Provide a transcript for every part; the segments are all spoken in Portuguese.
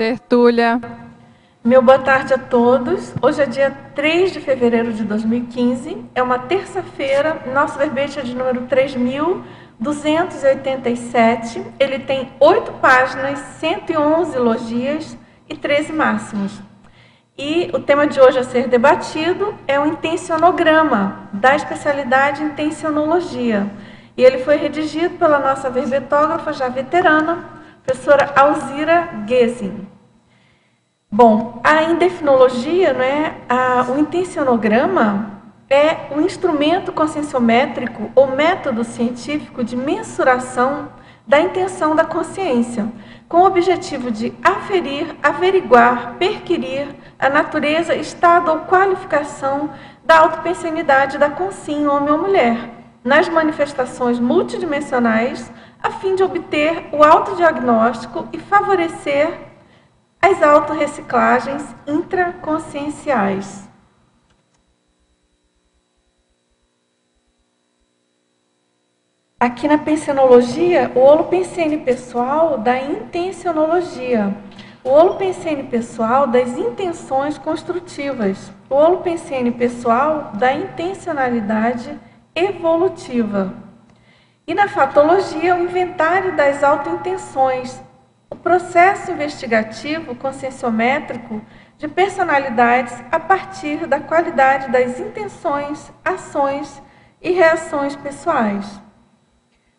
Tertúlia. Meu boa tarde a todos. Hoje é dia 3 de fevereiro de 2015, é uma terça-feira, nosso verbete é de número 3.287, ele tem 8 páginas, 111 logias e 13 máximos. E o tema de hoje a ser debatido é o intencionograma, da especialidade intencionologia. E ele foi redigido pela nossa verbetógrafa já veterana, professora Alzira Gesing. Bom, a indefinologia, o intencionograma é um instrumento conscienciométrico ou método científico de mensuração da intenção da consciência, com o objetivo de aferir, averiguar, perquirir a natureza, estado ou qualificação da autopensenidade da consciência, homem ou mulher, nas manifestações multidimensionais, a fim de obter o autodiagnóstico e favorecer as autorreciclagens intraconscienciais. Aqui na pensenologia, o holopensene pessoal da intencionologia, o holopensene pessoal das intenções construtivas, o holopensene pessoal da intencionalidade evolutiva. E na fatologia, o inventário das autointenções, o processo investigativo conscienciométrico de personalidades a partir da qualidade das intenções, ações e reações pessoais.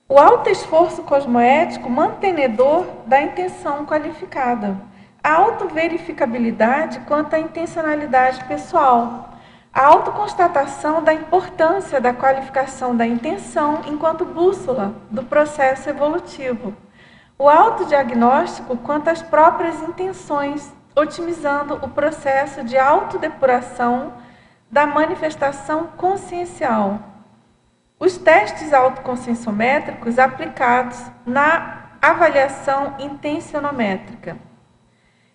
O autoesforço cosmoético mantenedor da intenção qualificada. A autoverificabilidade quanto à intencionalidade pessoal. A autoconstatação da importância da qualificação da intenção enquanto bússola do processo evolutivo. O autodiagnóstico quanto às próprias intenções, otimizando o processo de autodepuração da manifestação consciencial. Os testes autoconscienciométricos aplicados na avaliação intencionométrica.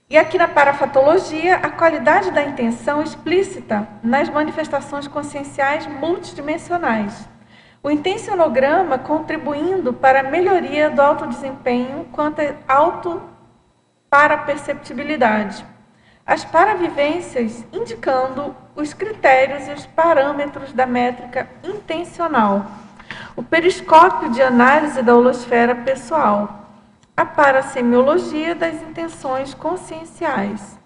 E aqui na parafatologia, a qualidade da intenção explícita nas manifestações conscienciais multidimensionais. O intencionograma contribuindo para a melhoria do autodesempenho quanto à autoparaperceptibilidade. As paravivências indicando os critérios e os parâmetros da métrica intencional. O periscópio de análise da holosfera pessoal. A parasemiologia das intenções conscienciais.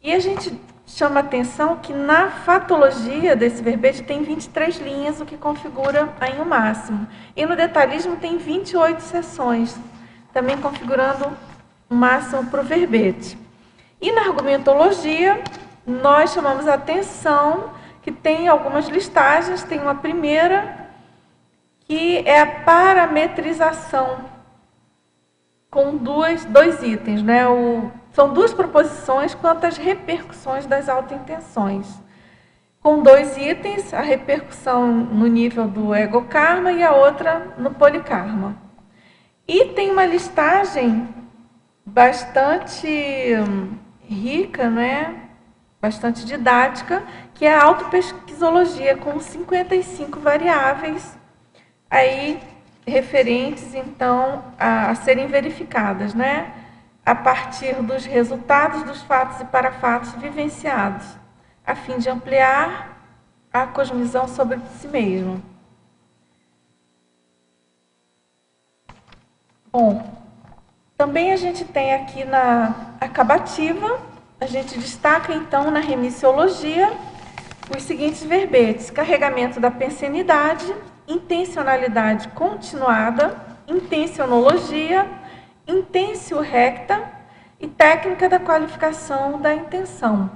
E a gente chama atenção que na fatologia desse verbete tem 23 linhas, o que configura aí o máximo. E no detalhismo tem 28 seções, também configurando o máximo para o verbete. E na argumentologia, nós chamamos a atenção que tem algumas listagens, tem uma primeira, que é a parametrização, com dois itens, são duas proposições quanto às repercussões das autointenções. Com 2 itens, a repercussão no nível do ego-karma e a outra no polikarma. E tem uma listagem bastante rica, bastante didática, que é a autopesquisologia, com 55 variáveis aí referentes, então, a serem verificadas, a partir dos resultados dos fatos e parafatos vivenciados, a fim de ampliar a cosmovisão sobre si mesmo. Bom, também a gente tem aqui na acabativa, a gente destaca então na remissiologia os seguintes verbetes: carregamento da pensenidade, intencionalidade continuada, intencionologia, intensio recta e técnica da qualificação da intenção.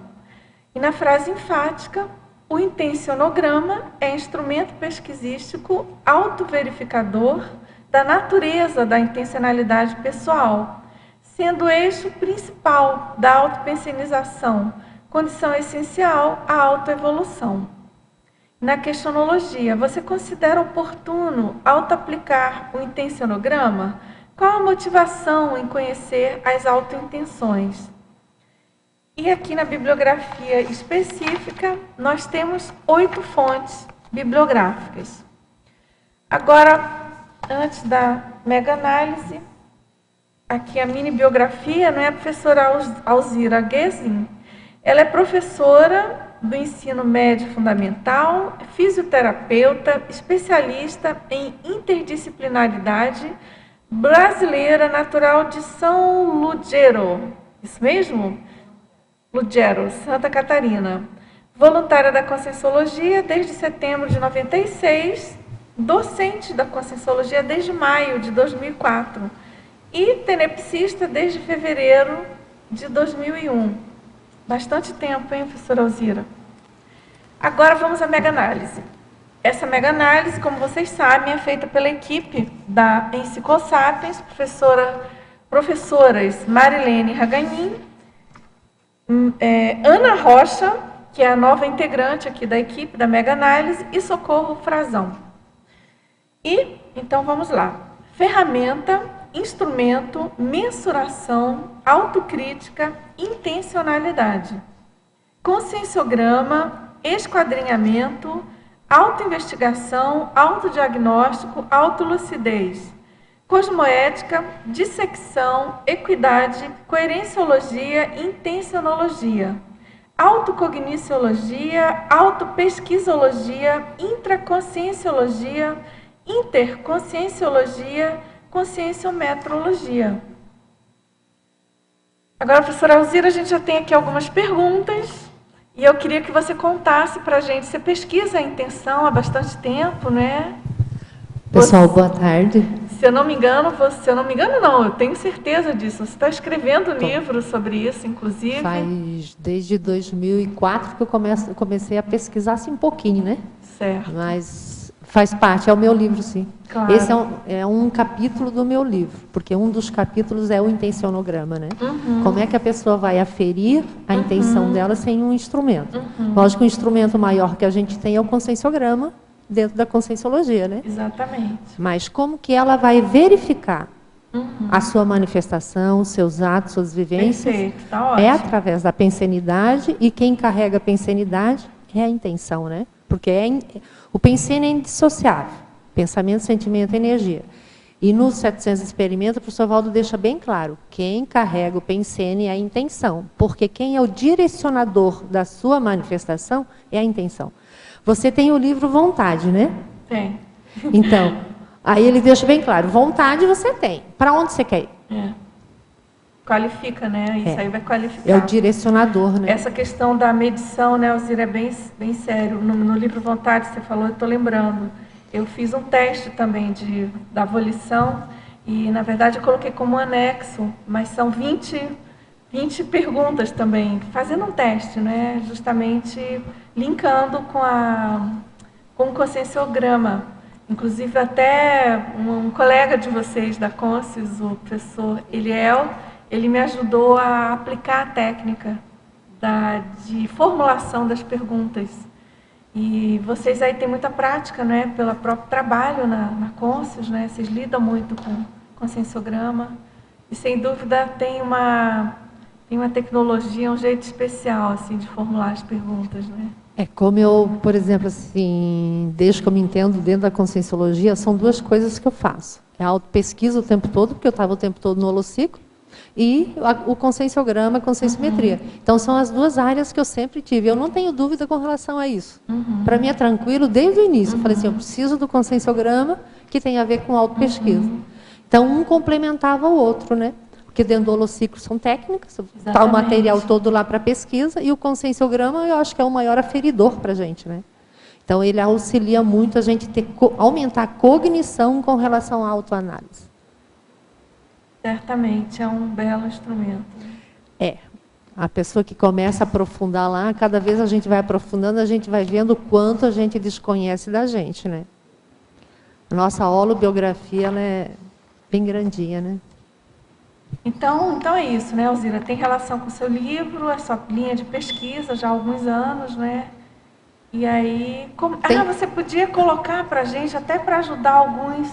E na frase enfática, o intencionograma é instrumento pesquisístico autoverificador da natureza da intencionalidade pessoal, sendo o eixo principal da autopensenização, condição essencial à autoevolução. Na questionologia, você considera oportuno auto-aplicar o intencionograma? Qual a motivação em conhecer as autointenções? E aqui na bibliografia específica, nós temos 8 fontes bibliográficas. Agora, antes da mega-análise, aqui a mini biografia, não é? A professora Alzira Guezin. Ela é professora do ensino médio fundamental, fisioterapeuta, especialista em interdisciplinaridade, brasileira, natural de São Lugero, isso mesmo? Lugero, Santa Catarina. Voluntária da Conscienciologia desde setembro de 96, docente da Conscienciologia desde maio de 2004 e tenepsista desde fevereiro de 2001. Bastante tempo, hein, professora Alzira? Agora vamos à mega-análise. Essa mega-análise, como vocês sabem, é feita pela equipe da Enciclosapiens, professoras Marilene Raganin, Ana Rocha, que é a nova integrante aqui da equipe da mega-análise, e Socorro Frazão. E, então, vamos lá. Ferramenta, instrumento, mensuração, autocrítica, intencionalidade. Conscienciograma, esquadrinhamento, autoinvestigação, autodiagnóstico, autolucidez. Cosmoética, dissecção, equidade, coerenciologia, intencionologia. Autocogniciologia, autopesquisologia, intraconscienciologia, interconscienciologia, conscienciometrologia. Agora, professora Alzira, a gente já tem aqui algumas perguntas e eu queria que você contasse para a gente. Você pesquisa a intenção há bastante tempo, né? Pessoal, boa tarde. Se eu não me engano, eu tenho certeza disso. Você está escrevendo um livro sobre isso, inclusive. Faz desde 2004 que eu comecei a pesquisar assim um pouquinho, né? Certo. Mas faz parte, é o meu livro, sim. Claro. Esse é um capítulo do meu livro, porque um dos capítulos é o intencionograma, né? Como é que a pessoa vai aferir a intenção dela sem um instrumento? Lógico que o instrumento maior que a gente tem é o conscienciograma, dentro da conscienciologia, né? Exatamente. Mas como que ela vai verificar a sua manifestação, os seus atos, suas vivências? Perfeito, tá ótimo. É através da pensenidade, e quem carrega a pensenidade é a intenção, né? Porque o pensene é indissociável. Pensamento, sentimento e energia. E nos 700 experimentos, o professor Valdo deixa bem claro, quem carrega o pensene é a intenção, porque quem é o direcionador da sua manifestação é a intenção. Você tem o livro Vontade, né? Tem. Então, aí ele deixa bem claro, vontade você tem. Para onde você quer ir? Qualifica, né? Isso aí vai qualificar. É o direcionador, né? Essa questão da medição, né, Alzira, é bem sério. No livro Vontade, você falou, eu estou lembrando. Eu fiz um teste também da volição e, na verdade, eu coloquei como anexo, mas são 20 perguntas também, fazendo um teste, né? Justamente linkando com o conscienciograma. Inclusive, até um colega de vocês da Conscius, o professor Eliel, ele me ajudou a aplicar a técnica de formulação das perguntas. E vocês aí têm muita prática, né? Pelo próprio trabalho na Conscius, né? Vocês lidam muito com conscienciograma. E, sem dúvida, tem uma tecnologia, um jeito especial assim, de formular as perguntas, né? Como eu, por exemplo, assim, desde que eu me entendo dentro da conscienciologia, são duas coisas que eu faço. É a autopesquisa o tempo todo, porque eu estava o tempo todo no holociclo, e o conscienciograma, a conscienciometria. Então, são as duas áreas que eu sempre tive. Eu não tenho dúvida com relação a isso. Para mim é tranquilo, desde o início. Eu falei assim, eu preciso do conscienciograma, que tem a ver com autopesquisa. Então, um complementava o outro, né? Porque dentro do holociclo são técnicas, está o material todo lá para pesquisa, e o conscienciograma eu acho que é o maior aferidor para a gente, né? Então, ele auxilia muito a gente aumentar a cognição com relação à autoanálise. Certamente, é um belo instrumento. A pessoa que começa a aprofundar lá, cada vez a gente vai aprofundando, a gente vai vendo o quanto a gente desconhece da gente, né? A nossa holobiografia, ela é bem grandinha, né? Então é isso, né, Alzira? Tem relação com o seu livro, a sua linha de pesquisa já há alguns anos, né? E aí, você podia colocar para a gente, até para ajudar alguns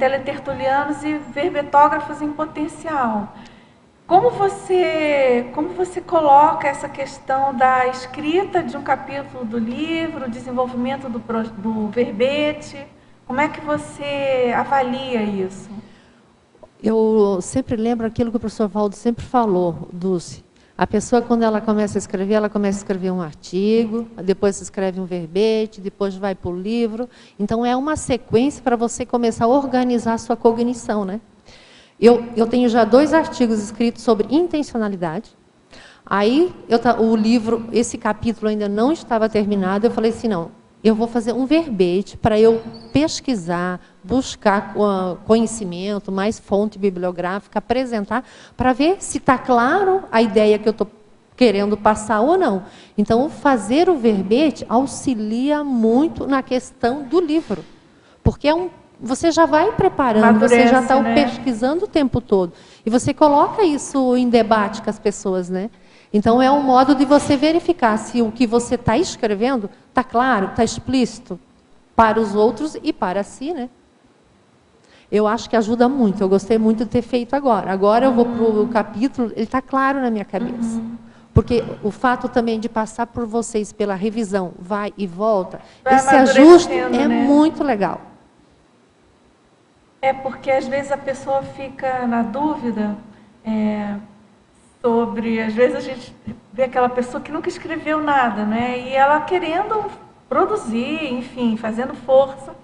teletertulianos e verbetógrafos em potencial. Como você coloca essa questão da escrita de um capítulo do livro, o desenvolvimento do verbete? Como é que você avalia isso? Eu sempre lembro aquilo que o professor Valdo sempre falou, Dulce. A pessoa, quando ela começa a escrever, ela começa a escrever um artigo, depois escreve um verbete, depois vai para o livro. Então, é uma sequência para você começar a organizar a sua cognição, né? Eu tenho já 2 artigos escritos sobre intencionalidade. Aí, o livro, esse capítulo ainda não estava terminado, eu falei assim, não, eu vou fazer um verbete para eu pesquisar, buscar conhecimento, mais fonte bibliográfica, apresentar, para ver se está claro a ideia que eu estou querendo passar ou não. Então, fazer o verbete auxilia muito na questão do livro, porque você já vai preparando, Amadurece, você já está, né? pesquisando o tempo todo. E você coloca isso em debate com as pessoas, né? Então, é um modo de você verificar se o que você está escrevendo está claro, está explícito para os outros e para si, né? Eu acho que ajuda muito. Eu gostei muito de ter feito agora. Agora eu vou para o capítulo, ele está claro na minha cabeça. Porque o fato também de passar por vocês pela revisão, vai e volta, Vai esse ajuste é amadurecendo, né? muito legal. É porque às vezes a pessoa fica na dúvida sobre, às vezes a gente vê aquela pessoa que nunca escreveu nada, né? E ela querendo produzir, enfim, fazendo força.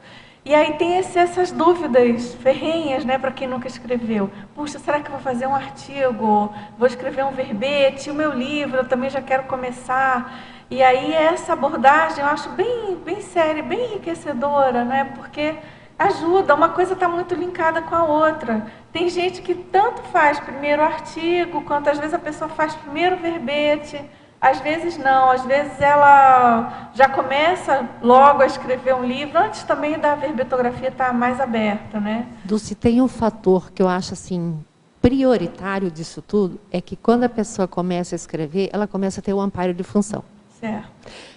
E aí tem essas dúvidas ferrenhas, né, para quem nunca escreveu. Puxa, será que eu vou fazer um artigo? Vou escrever um verbete? O meu livro, eu também já quero começar. E aí essa abordagem eu acho bem séria, bem enriquecedora, né? Porque ajuda, uma coisa está muito linkada com a outra. Tem gente que tanto faz primeiro o artigo, quanto às vezes a pessoa faz primeiro o verbete, às vezes não, às vezes ela já começa logo a escrever um livro, antes também da verbetografia estar mais aberta, né? Dulce, tem um fator que eu acho assim prioritário disso tudo, é que quando a pessoa começa a escrever, ela começa a ter o amparo de função. Certo.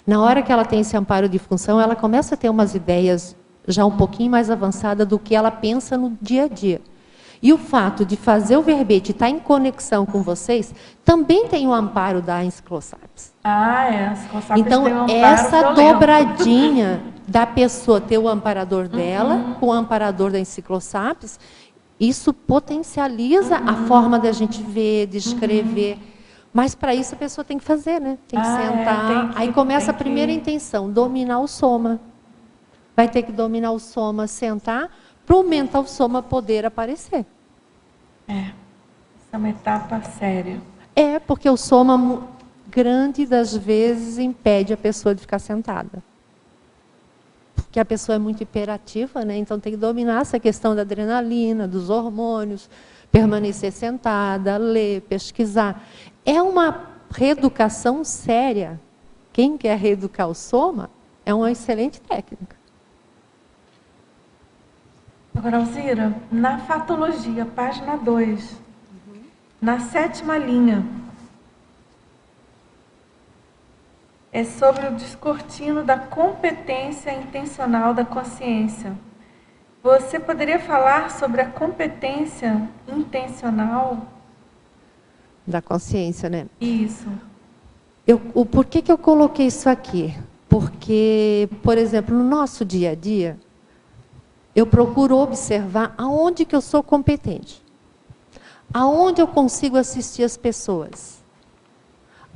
Na hora que ela tem esse amparo de função, ela começa a ter umas ideias já um pouquinho mais avançadas do que ela pensa no dia a dia. E o fato de fazer o verbete e estar em conexão com vocês, também tem o amparo da enciclosapis. A Enciclosapis Então, tem um amparo essa violento. dobradinha da pessoa ter o amparador dela com o amparador da enciclosapis, isso potencializa a forma da gente ver, de escrever. Mas para isso a pessoa tem que fazer, né? Tem que sentar. Aí começa a primeira intenção, dominar o soma. Vai ter que dominar o soma, sentar, para o mental soma poder aparecer. Essa é uma etapa séria. É, porque o soma, grande das vezes, impede a pessoa de ficar sentada. Porque a pessoa é muito hiperativa, né? Então tem que dominar essa questão da adrenalina, dos hormônios, permanecer sentada, ler, pesquisar. É uma reeducação séria. Quem quer reeducar o soma é uma excelente técnica. Agora, Alzira, na fatologia, página 2, na 7ª linha, é sobre o descortino da competência intencional da consciência. Você poderia falar sobre a competência intencional? Da consciência, né? Isso. Por que eu coloquei isso aqui? Porque, por exemplo, no nosso dia a dia, eu procuro observar aonde que eu sou competente. Aonde eu consigo assistir as pessoas.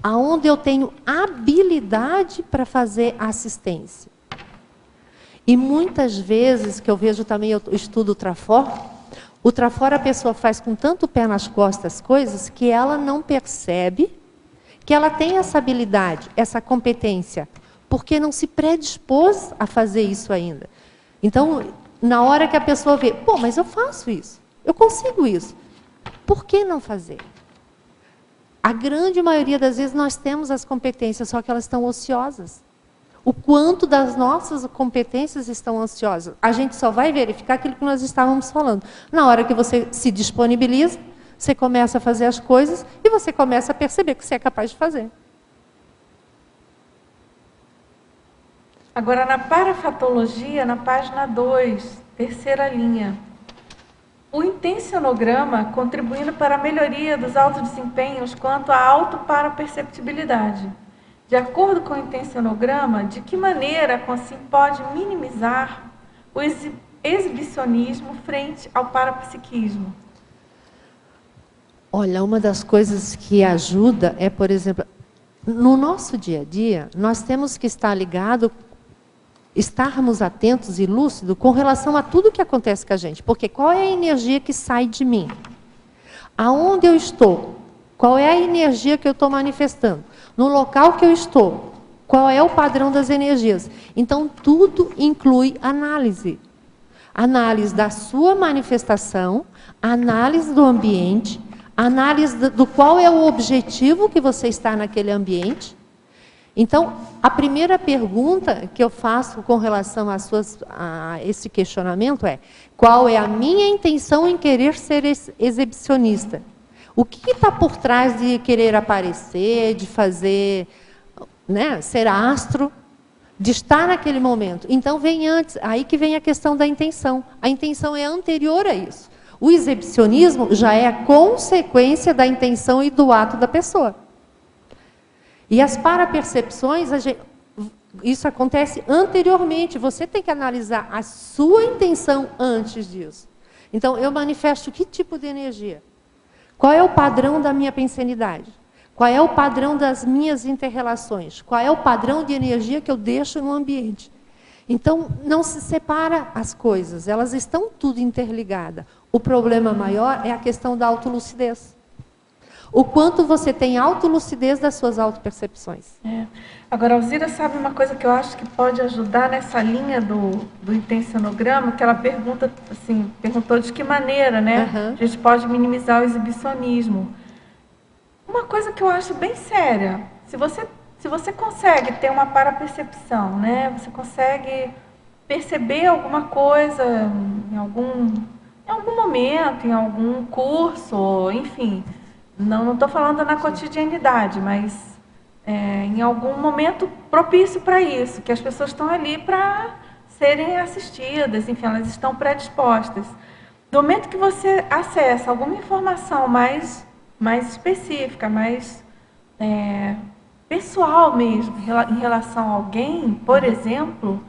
Aonde eu tenho habilidade para fazer assistência. E muitas vezes, que eu vejo também, eu estudo o Trafor a pessoa faz com tanto pé nas costas as coisas, que ela não percebe que ela tem essa habilidade, essa competência, porque não se predispôs a fazer isso ainda. Então, na hora que a pessoa vê, pô, mas eu faço isso, eu consigo isso, por que não fazer? A grande maioria das vezes nós temos as competências, só que elas estão ociosas. O quanto das nossas competências estão ociosas. A gente só vai verificar aquilo que nós estávamos falando. Na hora que você se disponibiliza, você começa a fazer as coisas e você começa a perceber que você é capaz de fazer. Agora, na parafatologia, na página 2, 3ª linha. O intencionograma contribuindo para a melhoria dos autodesempenhos quanto à autoparaperceptibilidade. De acordo com o intencionograma, de que maneira a Consim pode minimizar o exibicionismo frente ao parapsiquismo? Olha, uma das coisas que ajuda é, por exemplo, no nosso dia a dia, nós temos que estar ligados, estarmos atentos e lúcidos com relação a tudo que acontece com a gente. Porque qual é a energia que sai de mim? Aonde eu estou? Qual é a energia que eu estou manifestando? No local que eu estou, qual é o padrão das energias? Então, tudo inclui análise. Análise da sua manifestação, análise do ambiente, análise do qual é o objetivo que você está naquele ambiente. Então, a primeira pergunta que eu faço com relação a esse questionamento é: qual é a minha intenção em querer ser exibicionista? O que está por trás de querer aparecer, de fazer, né, ser astro, de estar naquele momento? Então, vem antes, aí que vem a questão da intenção. A intenção é anterior a isso. O exibicionismo já é a consequência da intenção e do ato da pessoa. E as parapercepções, isso acontece anteriormente. Você tem que analisar a sua intenção antes disso. Então, eu manifesto que tipo de energia? Qual é o padrão da minha pensenidade? Qual é o padrão das minhas inter-relações? Qual é o padrão de energia que eu deixo no ambiente? Então, não se separa as coisas, elas estão tudo interligadas. O problema maior é a questão da autolucidez. O quanto você tem autolucidez das suas autopercepções. Agora, a Alzira sabe uma coisa que eu acho que pode ajudar nessa linha do intencionograma, que ela pergunta, assim, perguntou de que maneira, né, a gente pode minimizar o exibicionismo. Uma coisa que eu acho bem séria, se você consegue ter uma parapercepção, né, você consegue perceber alguma coisa em algum momento, em algum curso, enfim, não estou falando na cotidianidade, mas em algum momento propício para isso, que as pessoas estão ali para serem assistidas, enfim, elas estão predispostas. No momento que você acessa alguma informação mais específica, mais pessoal mesmo, em relação a alguém, por exemplo,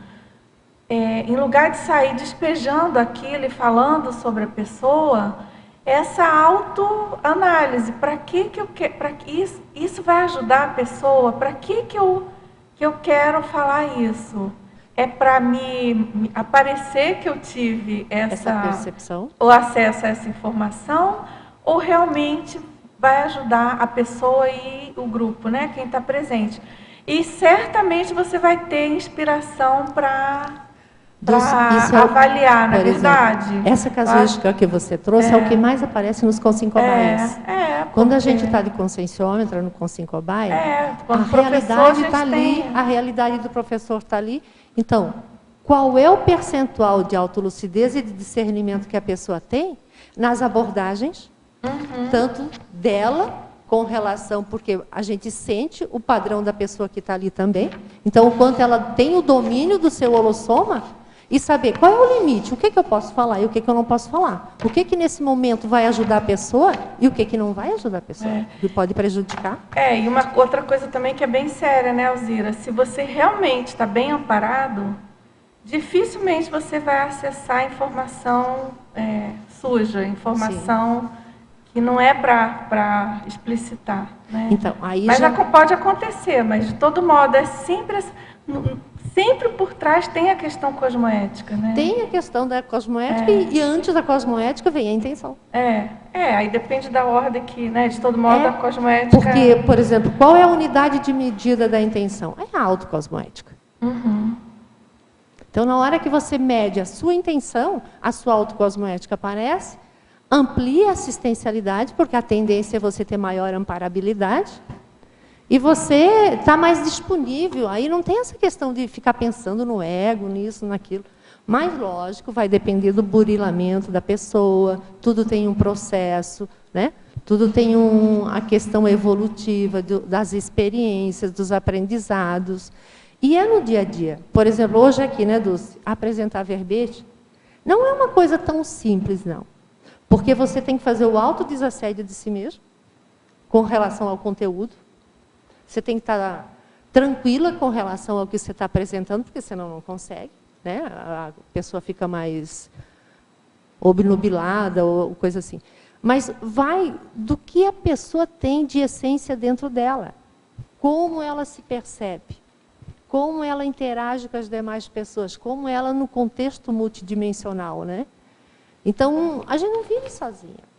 em lugar de sair despejando aquilo e falando sobre a pessoa, essa autoanálise, para que eu quero, para que isso vai ajudar a pessoa, para que eu quero falar isso? É para me aparecer que eu tive essa percepção, o acesso a essa informação, ou realmente vai ajudar a pessoa e o grupo, né, quem está presente? E certamente você vai ter inspiração para avaliar, na verdade. Exemplo, essa casuística que você trouxe é o que mais aparece nos Consincobaias. Quando a gente está de conscienciômetra no Consincobaia, a realidade está ali, a realidade do professor está ali. Então, qual é o percentual de autolucidez e de discernimento que a pessoa tem nas abordagens, tanto dela, com relação, porque a gente sente o padrão da pessoa que está ali também. Então, o quanto ela tem o domínio do seu holossoma, e saber qual é o limite, o que eu posso falar e o que eu não posso falar. O que nesse momento vai ajudar a pessoa e o que não vai ajudar a pessoa, que pode prejudicar. E uma outra coisa também que é bem séria, né, Alzira? Se você realmente está bem amparado, dificilmente você vai acessar informação suja, informação que não é para explicitar. Né? Então, aí mas pode acontecer, mas de todo modo é sempre por trás tem a questão cosmoética, né? Tem a questão da cosmoética e antes da cosmoética vem a intenção. Aí depende da ordem que, né, de todo modo, a cosmoética... Porque, por exemplo, qual é a unidade de medida da intenção? É a autocosmoética. Então, na hora que você mede a sua intenção, a sua autocosmoética aparece, amplia a assistencialidade, porque a tendência é você ter maior amparabilidade, e você está mais disponível. Aí não tem essa questão de ficar pensando no ego, nisso, naquilo. Mas, lógico, vai depender do burilamento da pessoa, tudo tem um processo, né? Tudo tem a questão evolutiva das experiências, dos aprendizados. E é no dia a dia. Por exemplo, hoje aqui, né, Dulce, apresentar verbete não é uma coisa tão simples, não. Porque você tem que fazer o autodesassédio de si mesmo, com relação ao conteúdo. Você tem que estar tranquila com relação ao que você está apresentando, porque senão não consegue, né? A pessoa fica mais obnubilada ou coisa assim. Mas vai do que a pessoa tem de essência dentro dela. Como ela se percebe. Como ela interage com as demais pessoas. Como ela no contexto multidimensional, né? Então, a gente não vive sozinha.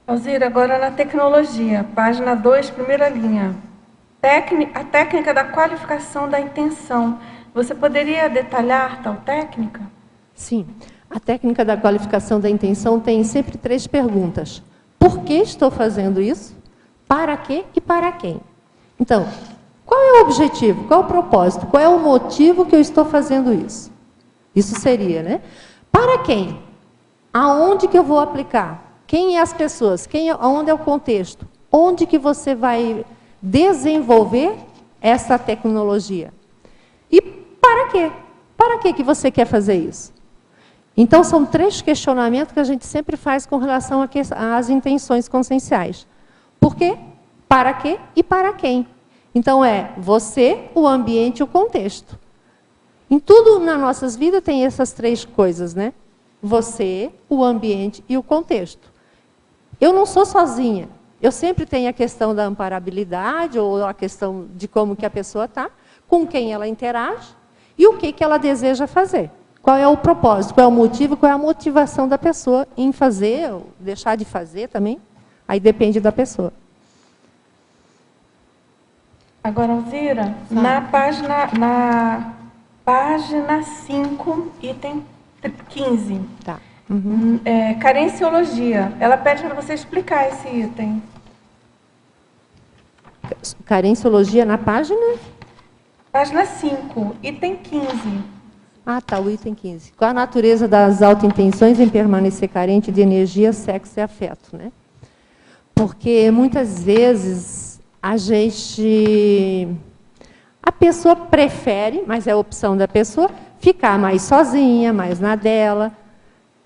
Alzira, agora na tecnologia, página 2, primeira linha. A técnica da qualificação da intenção. Você poderia detalhar tal técnica? Sim. A técnica da qualificação da intenção tem sempre 3 perguntas. Por que estou fazendo isso? Para quê e para quem? Então, qual é o objetivo? Qual é o propósito? Qual é o motivo que eu estou fazendo isso? Isso seria, né? Para quem? Aonde que eu vou aplicar? Quem é as pessoas? Onde é o contexto? Onde que você vai desenvolver essa tecnologia? E para quê? Para que você quer fazer isso? Então, são 3 questionamentos que a gente sempre faz com relação às intenções conscienciais. Por quê? Para quê e para quem? Então, é você, o ambiente e o contexto. Em tudo nas nossas vidas tem essas 3 coisas, né? Você, o ambiente e o contexto. Eu não sou sozinha. Eu sempre tenho a questão da amparabilidade, ou a questão de como que a pessoa está, com quem ela interage e o que ela deseja fazer. Qual é o propósito, qual é o motivo, qual é a motivação da pessoa em fazer, ou deixar de fazer também. Aí depende da pessoa. Agora, Alzira, na página 5, item 15. Tá. Carenciologia. Ela pede para você explicar esse item. Carenciologia na página? Página 5, item 15. Ah, tá, o item 15. Qual a natureza das autointenções em permanecer carente de energia, sexo e afeto, né? Porque muitas vezes a pessoa prefere, mas é a opção da pessoa, ficar mais sozinha, mais na dela.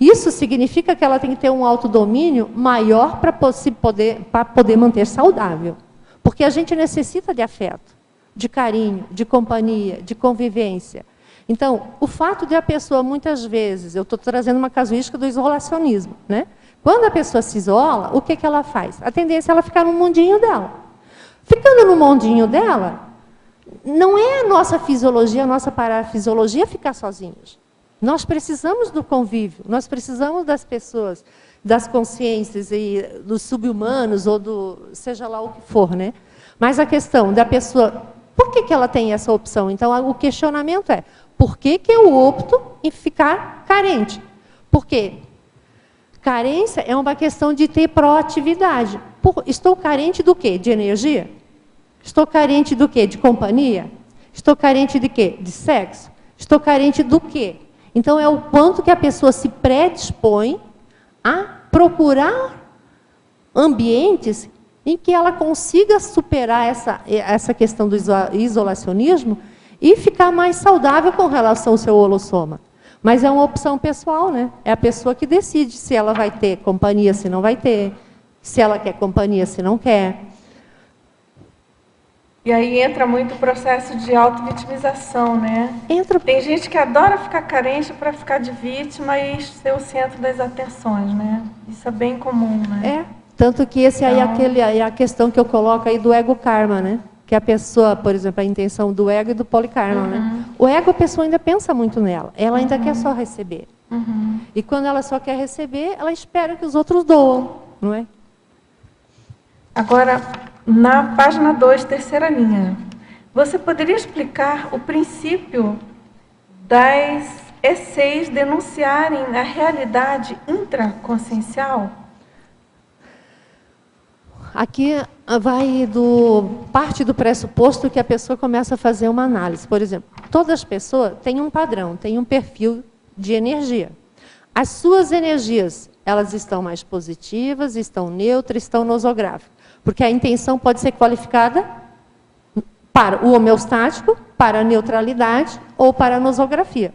Isso significa que ela tem que ter um autodomínio maior para poder manter saudável. Porque a gente necessita de afeto, de carinho, de companhia, de convivência. Então, o fato de a pessoa, muitas vezes, eu estou trazendo uma casuística do isolacionismo, né? Quando a pessoa se isola, o que ela faz? A tendência é ela ficar no mundinho dela. Ficando no mundinho dela, não é a nossa fisiologia, a nossa parafisiologia ficar sozinhos. Nós precisamos do convívio, nós precisamos das pessoas, das consciências e dos sub-humanos, ou seja lá o que for, né? Mas a questão da pessoa, por que ela tem essa opção? Então, o questionamento é, por que eu opto em ficar carente? Porque carência é uma questão de ter proatividade. Estou carente do quê? De energia? Estou carente do quê? De companhia? Estou carente de quê? De sexo? Estou carente do quê? Então, é o quanto que a pessoa se predispõe a procurar ambientes em que ela consiga superar essa questão do isolacionismo e ficar mais saudável com relação ao seu holossoma. Mas é uma opção pessoal, né? É a pessoa que decide se ela vai ter companhia, se não vai ter, se ela quer companhia, se não quer. E aí entra muito o processo de auto-vitimização, né? Tem gente que adora ficar carente para ficar de vítima e ser o centro das atenções, né? Isso é bem comum, né? Tanto que esse aí é a questão que eu coloco aí do ego karma, né? Que a pessoa, por exemplo, a intenção do ego e do polikarma, né? O ego, a pessoa ainda pensa muito nela. Ela ainda quer só receber. E quando ela só quer receber, ela espera que os outros doam, não é? Agora, na página 2, terceira linha, você poderia explicar o princípio das ECs denunciarem a realidade intraconsciencial? Aqui vai parte do pressuposto que a pessoa começa a fazer uma análise. Por exemplo, todas as pessoas têm um padrão, têm um perfil de energia. As suas energias, elas estão mais positivas, estão neutras, estão nosográficas. Porque a intenção pode ser qualificada para o homeostático, para a neutralidade ou para a nosografia.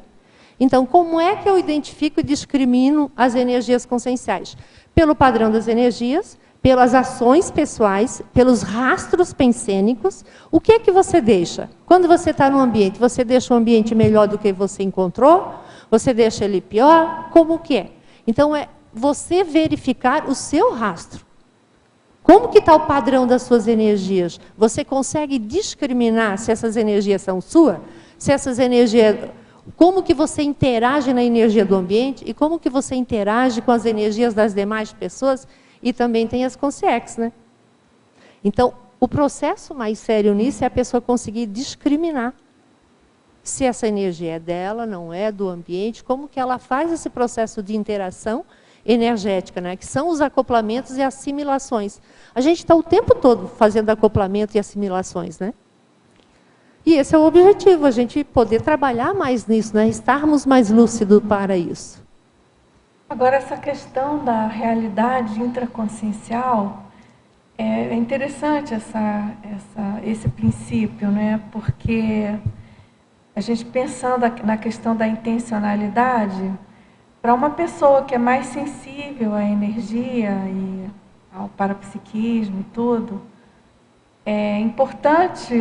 Então, como é que eu identifico e discrimino as energias conscienciais? Pelo padrão das energias, pelas ações pessoais, pelos rastros pensênicos. O que é que você deixa? Quando você está num ambiente, você deixa um ambiente melhor do que você encontrou? Você deixa ele pior? Como que é? Então, é você verificar o seu rastro. Como que está o padrão das suas energias? Você consegue discriminar se essas energias são suas? Se essas energias... Como que você interage na energia do ambiente e como que você interage com as energias das demais pessoas? E também tem as consciências, né? Então, o processo mais sério nisso é a pessoa conseguir discriminar se essa energia é dela, não é, do ambiente, como que ela faz esse processo de interação energética, né? Que são os acoplamentos e assimilações. A gente está o tempo todo fazendo acoplamento e assimilações, né? E esse é o objetivo, a gente poder trabalhar mais nisso, né? Estarmos mais lúcidos para isso. Agora, essa questão da realidade intraconsciencial, é interessante esse princípio, né? Porque a gente pensando na questão da intencionalidade, para uma pessoa que é mais sensível à energia e ao parapsiquismo e tudo, é importante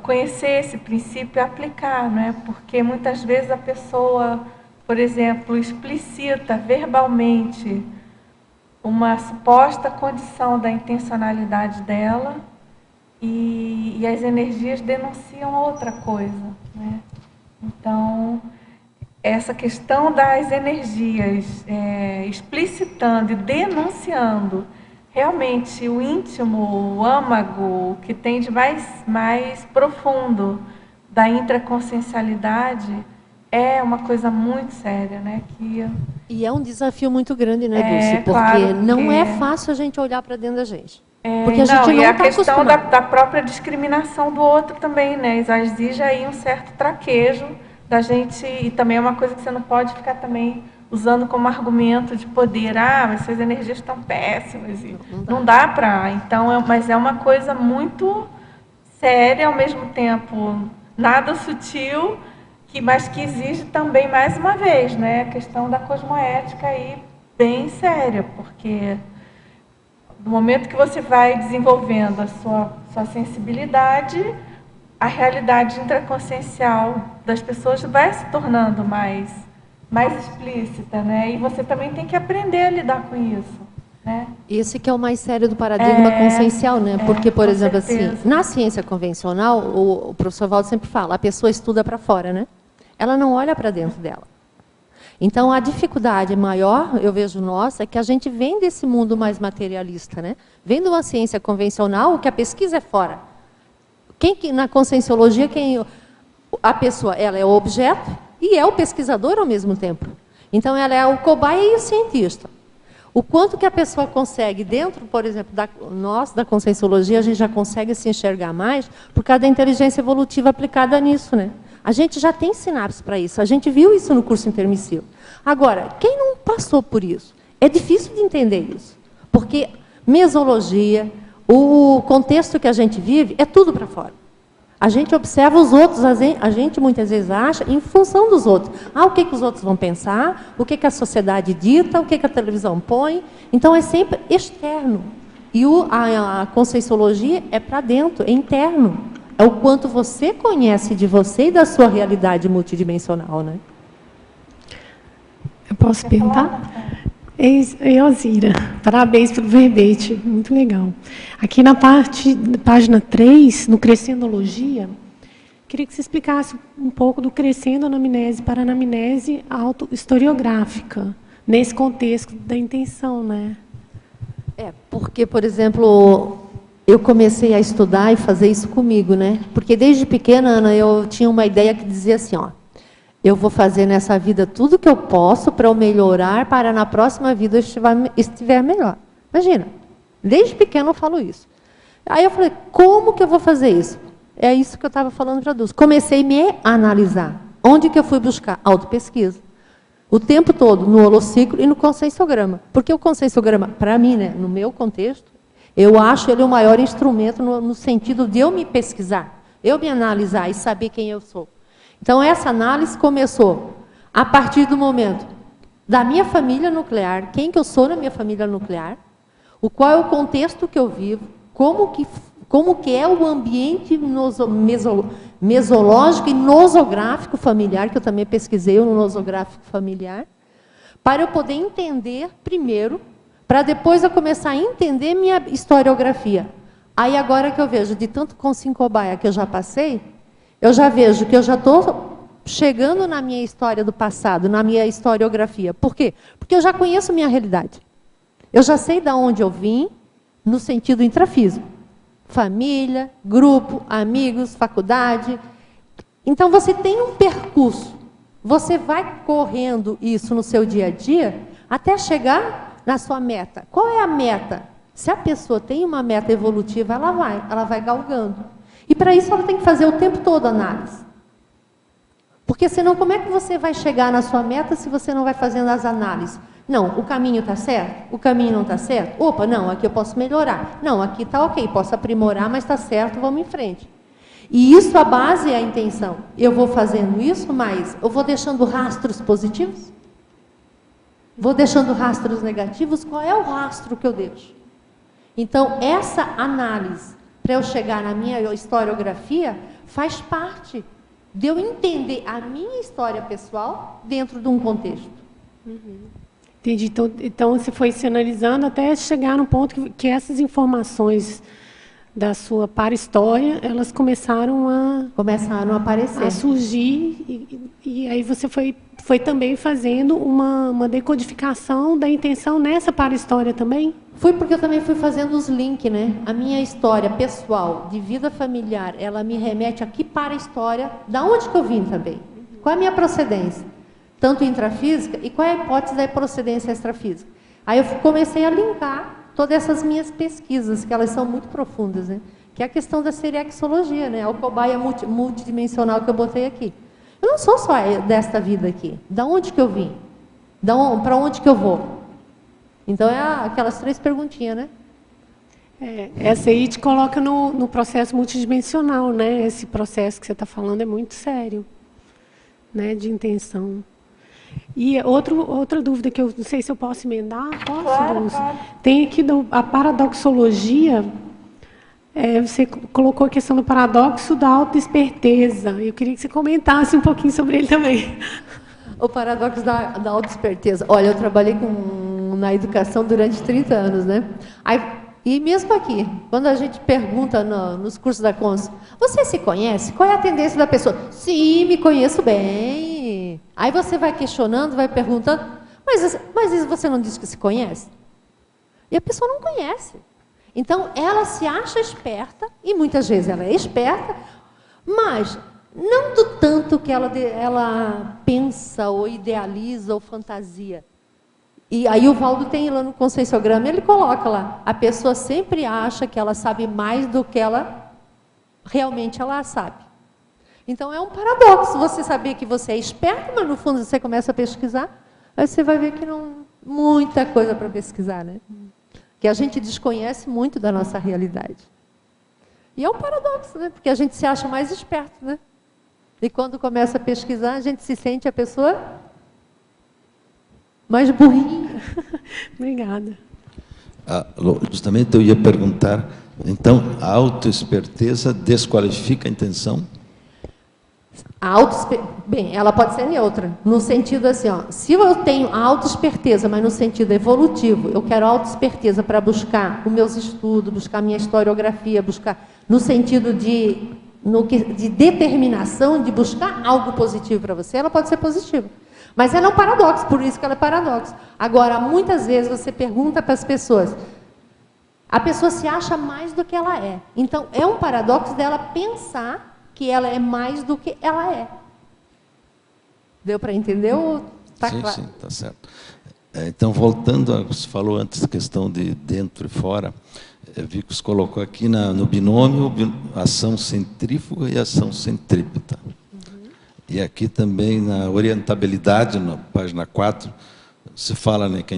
conhecer esse princípio e aplicar, né? Porque muitas vezes a pessoa, por exemplo, explicita verbalmente uma suposta condição da intencionalidade dela e as energias denunciam outra coisa, né? Então, essa questão das energias explicitando e denunciando realmente o íntimo, o âmago, que tem de mais profundo da intraconsciencialidade, é uma coisa muito séria, né? E é um desafio muito grande, né, Dulce? Porque claro, não é fácil a gente olhar para dentro da gente. Porque a gente não e a está questão acostumado. da própria discriminação do outro também, né? Exige aí um certo traquejo da gente, e também é uma coisa que você não pode ficar também usando como argumento de poder, mas essas energias estão péssimas, e não dá para. Então, mas é uma coisa muito séria, ao mesmo tempo nada sutil, mas que exige também, mais uma vez, né, a questão da cosmoética aí bem séria, porque no momento que você vai desenvolvendo a sua sensibilidade, a realidade intraconsciencial das pessoas vai se tornando mais explícita, né? E você também tem que aprender a lidar com isso, né? Esse que é o mais sério do paradigma consciencial, né? Porque, por exemplo, certeza. assim, na ciência convencional, o professor Valdo sempre fala, a pessoa estuda para fora, né? Ela não olha para dentro dela. Então, a dificuldade maior, eu vejo nossa, é que a gente vem desse mundo mais materialista, né? Vem de uma ciência convencional, que a pesquisa é fora. Na conscienciologia, a pessoa, ela é o objeto e é o pesquisador ao mesmo tempo. Então, ela é o cobaia e o cientista. O quanto que a pessoa consegue, dentro, por exemplo, da conscienciologia, a gente já consegue se enxergar mais por causa da inteligência evolutiva aplicada nisso, né? A gente já tem sinapses para isso, a gente viu isso no curso intermissivo. Agora, quem não passou por isso? É difícil de entender isso, porque mesologia, o contexto que a gente vive, é tudo para fora. A gente observa os outros, a gente muitas vezes acha em função dos outros. O que os outros vão pensar, o que a sociedade dita, o que a televisão põe. Então, é sempre externo. E a conscienciologia é para dentro, é interno. É o quanto você conhece de você e da sua realidade multidimensional, né? Eu posso perguntar? Elzira, parabéns pelo verbete, muito legal. Aqui na página 3, no Crescendologia, queria que você explicasse um pouco do crescendo anamnese para anamnese autohistoriográfica, nesse contexto da intenção, né? Porque, por exemplo, eu comecei a estudar e fazer isso comigo, né? Porque desde pequena, Ana, eu tinha uma ideia que dizia assim, eu vou fazer nessa vida tudo que eu posso para eu melhorar, para na próxima vida eu estiver melhor. Imagina, desde pequeno eu falo isso. Aí eu falei, como que eu vou fazer isso? É isso que eu estava falando para a Dulce. Comecei a me analisar. Onde que eu fui buscar? Autopesquisa. O tempo todo, no holociclo e no conscienciograma. Porque o conscienciograma, para mim, né, no meu contexto, eu acho ele o maior instrumento no sentido de eu me pesquisar, eu me analisar e saber quem eu sou. Então, essa análise começou a partir do momento da minha família nuclear, quem que eu sou na minha família nuclear, qual é o contexto que eu vivo, como que é o ambiente mesológico e nosográfico familiar, que eu também pesquisei o nosográfico familiar, para eu poder entender primeiro, para depois eu começar a entender minha historiografia. Aí agora que eu vejo, de tanto consincobaia que eu já passei, eu já vejo que eu já estou chegando na minha história do passado, na minha historiografia. Por quê? Porque eu já conheço minha realidade. Eu já sei de onde eu vim, no sentido intrafísico. Família, grupo, amigos, faculdade. Então, você tem um percurso. Você vai correndo isso no seu dia a dia, até chegar na sua meta. Qual é a meta? Se a pessoa tem uma meta evolutiva, ela vai galgando. E para isso ela tem que fazer o tempo todo análise. Porque senão como é que você vai chegar na sua meta se você não vai fazendo as análises? Não, o caminho está certo? O caminho não está certo? Opa, não, aqui eu posso melhorar. Não, aqui está ok, posso aprimorar, mas está certo, vamos em frente. E isso, a base é a intenção. Eu vou fazendo isso, mas eu vou deixando rastros positivos? Vou deixando rastros negativos? Qual é o rastro que eu deixo? Então, essa análise, para eu chegar na minha historiografia, faz parte de eu entender a minha história pessoal dentro de um contexto. Entendi. Então, você foi se analisando até chegar no ponto que essas informações da sua para-história, elas começaram a aparecer. A surgir, e aí você foi também fazendo uma decodificação da intenção nessa para-história também? Fui porque eu também fui fazendo os links, né? A minha história pessoal, de vida familiar, ela me remete aqui para a história, da onde que eu vim também. Qual é a minha procedência? Tanto intrafísica, e qual é a hipótese da procedência extrafísica? Aí eu comecei a linkar todas essas minhas pesquisas, que elas são muito profundas, né? Que é a questão da serexologia, né? A cobaia multidimensional que eu botei aqui. Eu não sou só desta vida aqui. Da onde que eu vim? Para onde que eu vou? Então, é aquelas 3 perguntinhas, né? Essa aí te coloca no processo multidimensional, né? Esse processo que você está falando é muito sério, né? De intenção. E outra dúvida que eu não sei se eu posso emendar. Posso, claro, Dulce? claro. Tem aqui a paradoxologia. Você colocou a questão do paradoxo da autoesperteza. Eu queria que você comentasse um pouquinho sobre ele também. O paradoxo da autoesperteza. Olha, eu trabalhei na educação durante 30 anos, né? E mesmo aqui, quando a gente pergunta nos cursos da Cons, você se conhece? Qual é a tendência da pessoa? Sim, me conheço bem. Aí você vai questionando, vai perguntando, mas você não disse que se conhece? E a pessoa não conhece. Então, ela se acha esperta, e muitas vezes ela é esperta, mas não do tanto que ela pensa, ou idealiza, ou fantasia. E aí o Valdo tem lá no conscienciograma, ele coloca lá, a pessoa sempre acha que ela sabe mais do que ela realmente ela sabe. Então é um paradoxo você saber que você é esperto, mas no fundo você começa a pesquisar, aí você vai ver que não muita coisa para pesquisar, né? Que a gente desconhece muito da nossa realidade. E é um paradoxo, né? Porque a gente se acha mais esperto, né? E quando começa a pesquisar, a gente se sente a pessoa mais burrinha. Obrigada. Justamente eu ia perguntar, então, a autoesperteza desqualifica a intenção? Bem, ela pode ser neutra, no sentido assim, ó, se eu tenho a autoesperteza, mas no sentido evolutivo, eu quero autoesperteza para buscar os meus estudos, buscar minha historiografia, buscar no sentido de determinação, de buscar algo positivo para você, ela pode ser positiva. Mas ela é um paradoxo, por isso que ela é paradoxo. Agora, muitas vezes você pergunta para as pessoas, a pessoa se acha mais do que ela é. Então, é um paradoxo dela pensar que ela é mais do que ela é. Deu para entender ou está claro? Sim, está certo. Então, voltando, você falou antes da questão de dentro e fora, vi que você colocou aqui no binômio ação centrífuga e ação centrípeta. E aqui também na orientabilidade, na página 4, se fala, né, que a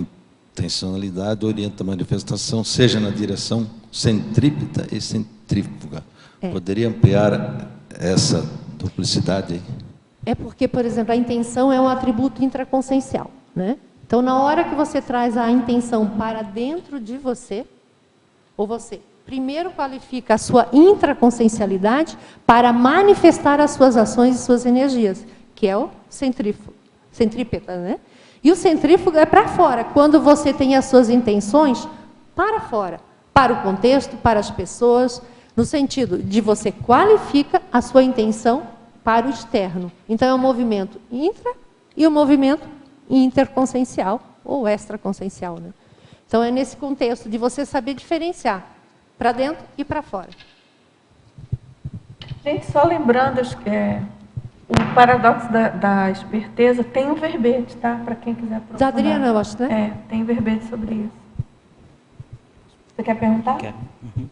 intencionalidade orienta a manifestação, seja na direção centrípeta e centrífuga. Poderia ampliar essa duplicidade aí? É porque, por exemplo, a intenção é um atributo intraconsciencial, né? Então, na hora que você traz a intenção para dentro de você, ou você primeiro qualifica a sua intraconsciencialidade para manifestar as suas ações e suas energias, que é o centrípeta, né? E o centrífugo é para fora, quando você tem as suas intenções para fora, para o contexto, para as pessoas, no sentido de você qualifica a sua intenção para o externo. Então é um movimento intra e um movimento interconsciencial ou extraconsciencial, né? Então é nesse contexto de você saber diferenciar para dentro e para fora. Gente, só lembrando, o paradoxo da esperteza tem um verbete, tá? Para quem quiser aprofundar. Da Adriana, eu acho, né? Tem um verbete sobre isso. Você quer perguntar? Quero. Uhum.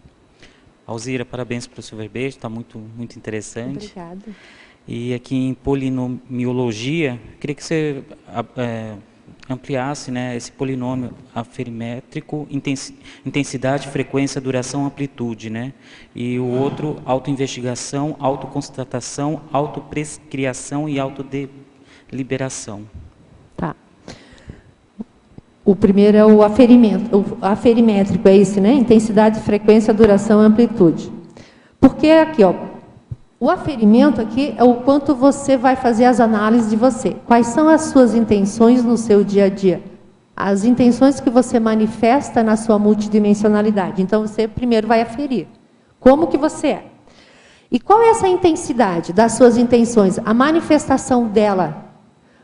Alzira, parabéns pelo seu verbete, está muito interessante. Obrigada. E aqui em polinomiologia, queria que você ampliasse, né, esse polinômio aferimétrico, intensidade, frequência, duração, amplitude, né? E o outro, autoinvestigação, autoconstatação, autoprescriação e autodeliberação. Tá. O primeiro é o aferimétrico, é esse, né? Intensidade, frequência, duração, amplitude. Porque aqui, ó, o aferimento aqui é o quanto você vai fazer as análises de você. Quais são as suas intenções no seu dia a dia? As intenções que você manifesta na sua multidimensionalidade. Então, você primeiro vai aferir. Como que você é? E qual é essa intensidade das suas intenções? A manifestação dela.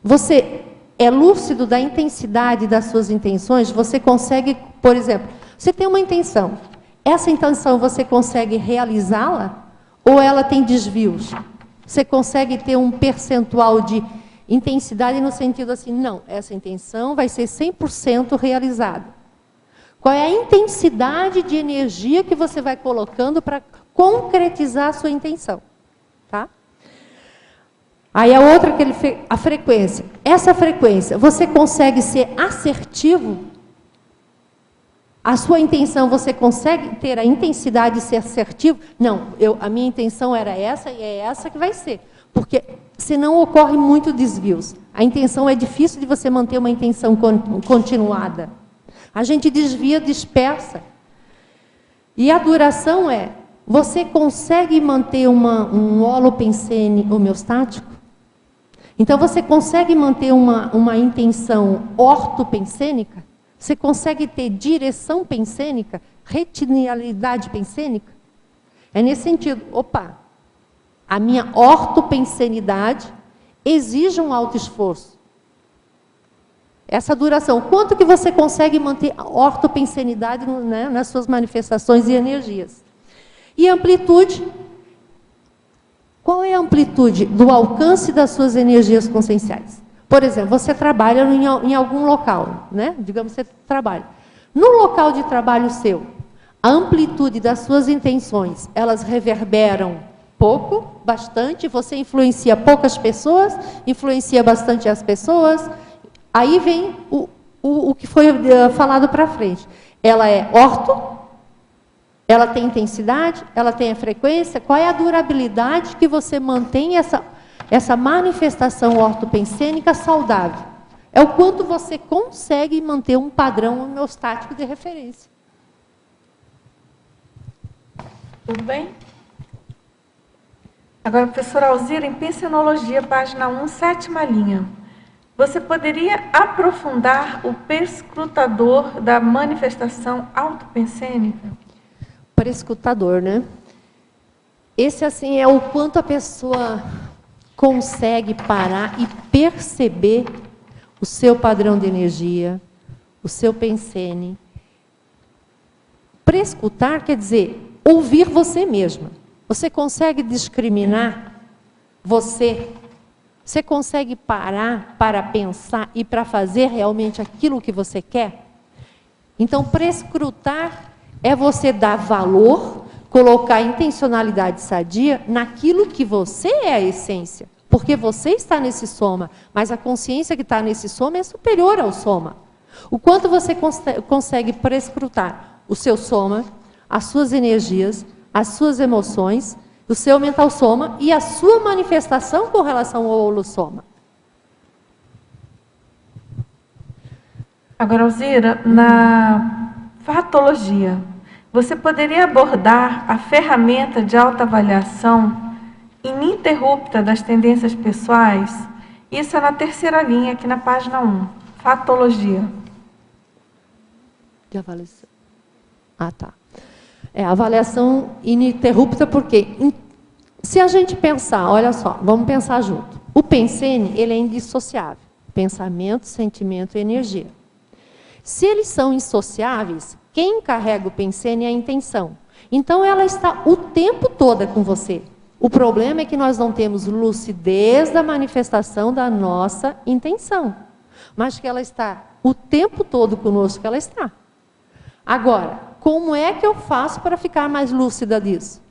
Você é lúcido da intensidade das suas intenções? Você consegue, por exemplo, você tem uma intenção. Essa intenção você consegue realizá-la? Ou ela tem desvios? Você consegue ter um percentual de intensidade no sentido assim, não, essa intenção vai ser 100% realizada. Qual é a intensidade de energia que você vai colocando para concretizar a sua intenção? Tá? Aí a outra, a frequência. Essa frequência, você consegue ser assertivo? A sua intenção, você consegue ter a intensidade de ser assertivo? Não, a minha intenção era essa e é essa que vai ser. Porque senão ocorre muito desvios. A intenção é difícil de você manter uma intenção continuada. A gente desvia, dispersa. E a duração você consegue manter um holopensene homeostático? Então você consegue manter uma intenção ortopensênica? Você consegue ter direção pensênica, retinialidade pensênica? É nesse sentido. Opa, a minha ortopensenidade exige um alto esforço. Essa duração, quanto que você consegue manter a ortopensenidade, né, nas suas manifestações e energias? E amplitude, qual é a amplitude do alcance das suas energias conscienciais? Por exemplo, você trabalha em algum local, né? Digamos que você trabalha. No local de trabalho seu, a amplitude das suas intenções, elas reverberam pouco, bastante, você influencia poucas pessoas, influencia bastante as pessoas. Aí vem o que foi falado para frente. Ela é orto, ela tem intensidade, ela tem a frequência. Qual é a durabilidade que você mantém essa manifestação ortopensênica saudável? É o quanto você consegue manter um padrão homeostático de referência. Tudo bem? Agora, professora Alzira, em Pensenologia, página 1, 7ª linha. Você poderia aprofundar o perscrutador da manifestação autopensênica? Perscrutador, né? Esse, assim, é o quanto a pessoa consegue parar e perceber o seu padrão de energia, o seu pensene. Prescutar quer dizer ouvir você mesma. Você consegue discriminar você? Você consegue parar para pensar e para fazer realmente aquilo que você quer? Então, prescrutar é você dar valor, colocar intencionalidade sadia naquilo que você é a essência. Porque você está nesse soma, mas a consciência que está nesse soma é superior ao soma. O quanto você consegue prescrutar o seu soma, as suas energias, as suas emoções, o seu mental soma e a sua manifestação com relação ao holossoma. Agora, Alzira, na fatologia, você poderia abordar a ferramenta de autoavaliação ininterrupta das tendências pessoais? Isso é na terceira linha, aqui na página 1, fatologia. De avaliação. Ah, tá. Avaliação ininterrupta, porque se a gente pensar, olha só, vamos pensar junto. O pensene, ele é indissociável. Pensamento, sentimento e energia. Se eles são indissociáveis, quem carrega o pensene é a intenção. Então, ela está o tempo todo com você. O problema é que nós não temos lucidez da manifestação da nossa intenção. Mas que ela está o tempo todo conosco, ela está. Agora, como é que eu faço para ficar mais lúcida disso?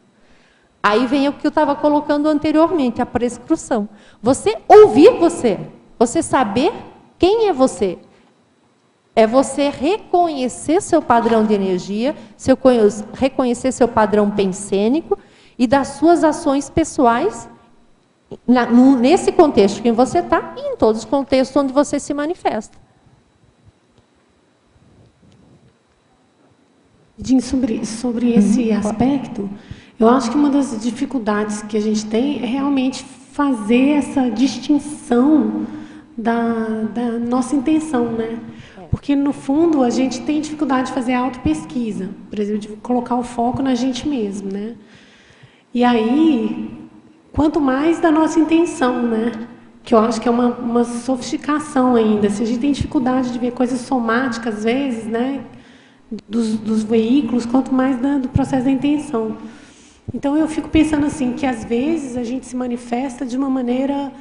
Aí vem o que eu estava colocando anteriormente, a prescrição. Você ouvir você saber quem é você. É você reconhecer seu padrão de energia, reconhecer seu padrão pensênico e das suas ações pessoais nesse contexto que você está e em todos os contextos onde você se manifesta. Sobre esse aspecto, eu acho que uma das dificuldades que a gente tem é realmente fazer essa distinção da nossa intenção, né? Porque, no fundo, a gente tem dificuldade de fazer autopesquisa, por exemplo, de colocar o foco na gente mesmo, né? E aí, quanto mais da nossa intenção, né? Que eu acho que é uma sofisticação ainda. Se a gente tem dificuldade de ver coisas somáticas, às vezes, né? Dos veículos, quanto mais do processo da intenção. Então, eu fico pensando assim, que às vezes a gente se manifesta de uma maneira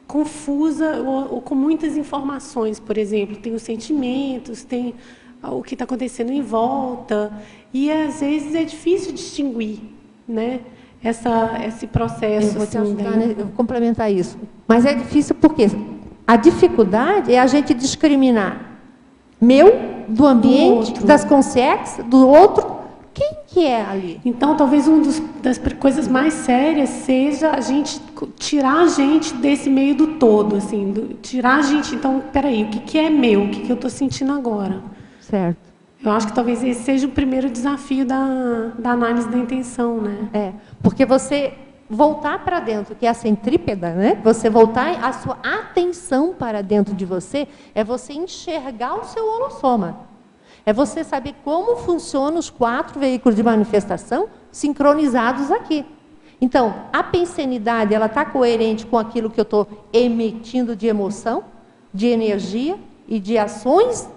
confusa ou com muitas informações. Por exemplo, tem os sentimentos, tem o que está acontecendo em volta, e às vezes é difícil distinguir, né? Esse processo. Eu vou te ajudar, né? Eu vou complementar isso. Mas é difícil porque a dificuldade é a gente discriminar do ambiente, das consciências, do outro. Quem que é ali? Então, talvez uma das coisas mais sérias seja a gente tirar a gente desse meio do todo, assim, tirar a gente. Então, peraí, o que é meu? O que eu estou sentindo agora? Certo. Eu acho que talvez esse seja o primeiro desafio da análise da intenção, né? Porque você voltar para dentro, que é a centrípeda, né? Você voltar a sua atenção para dentro de você, é você enxergar o seu holossoma. É você saber como funcionam os 4 veículos de manifestação sincronizados aqui. Então, a pensenidade, ela está coerente com aquilo que eu estou emitindo de emoção, de energia e de ações,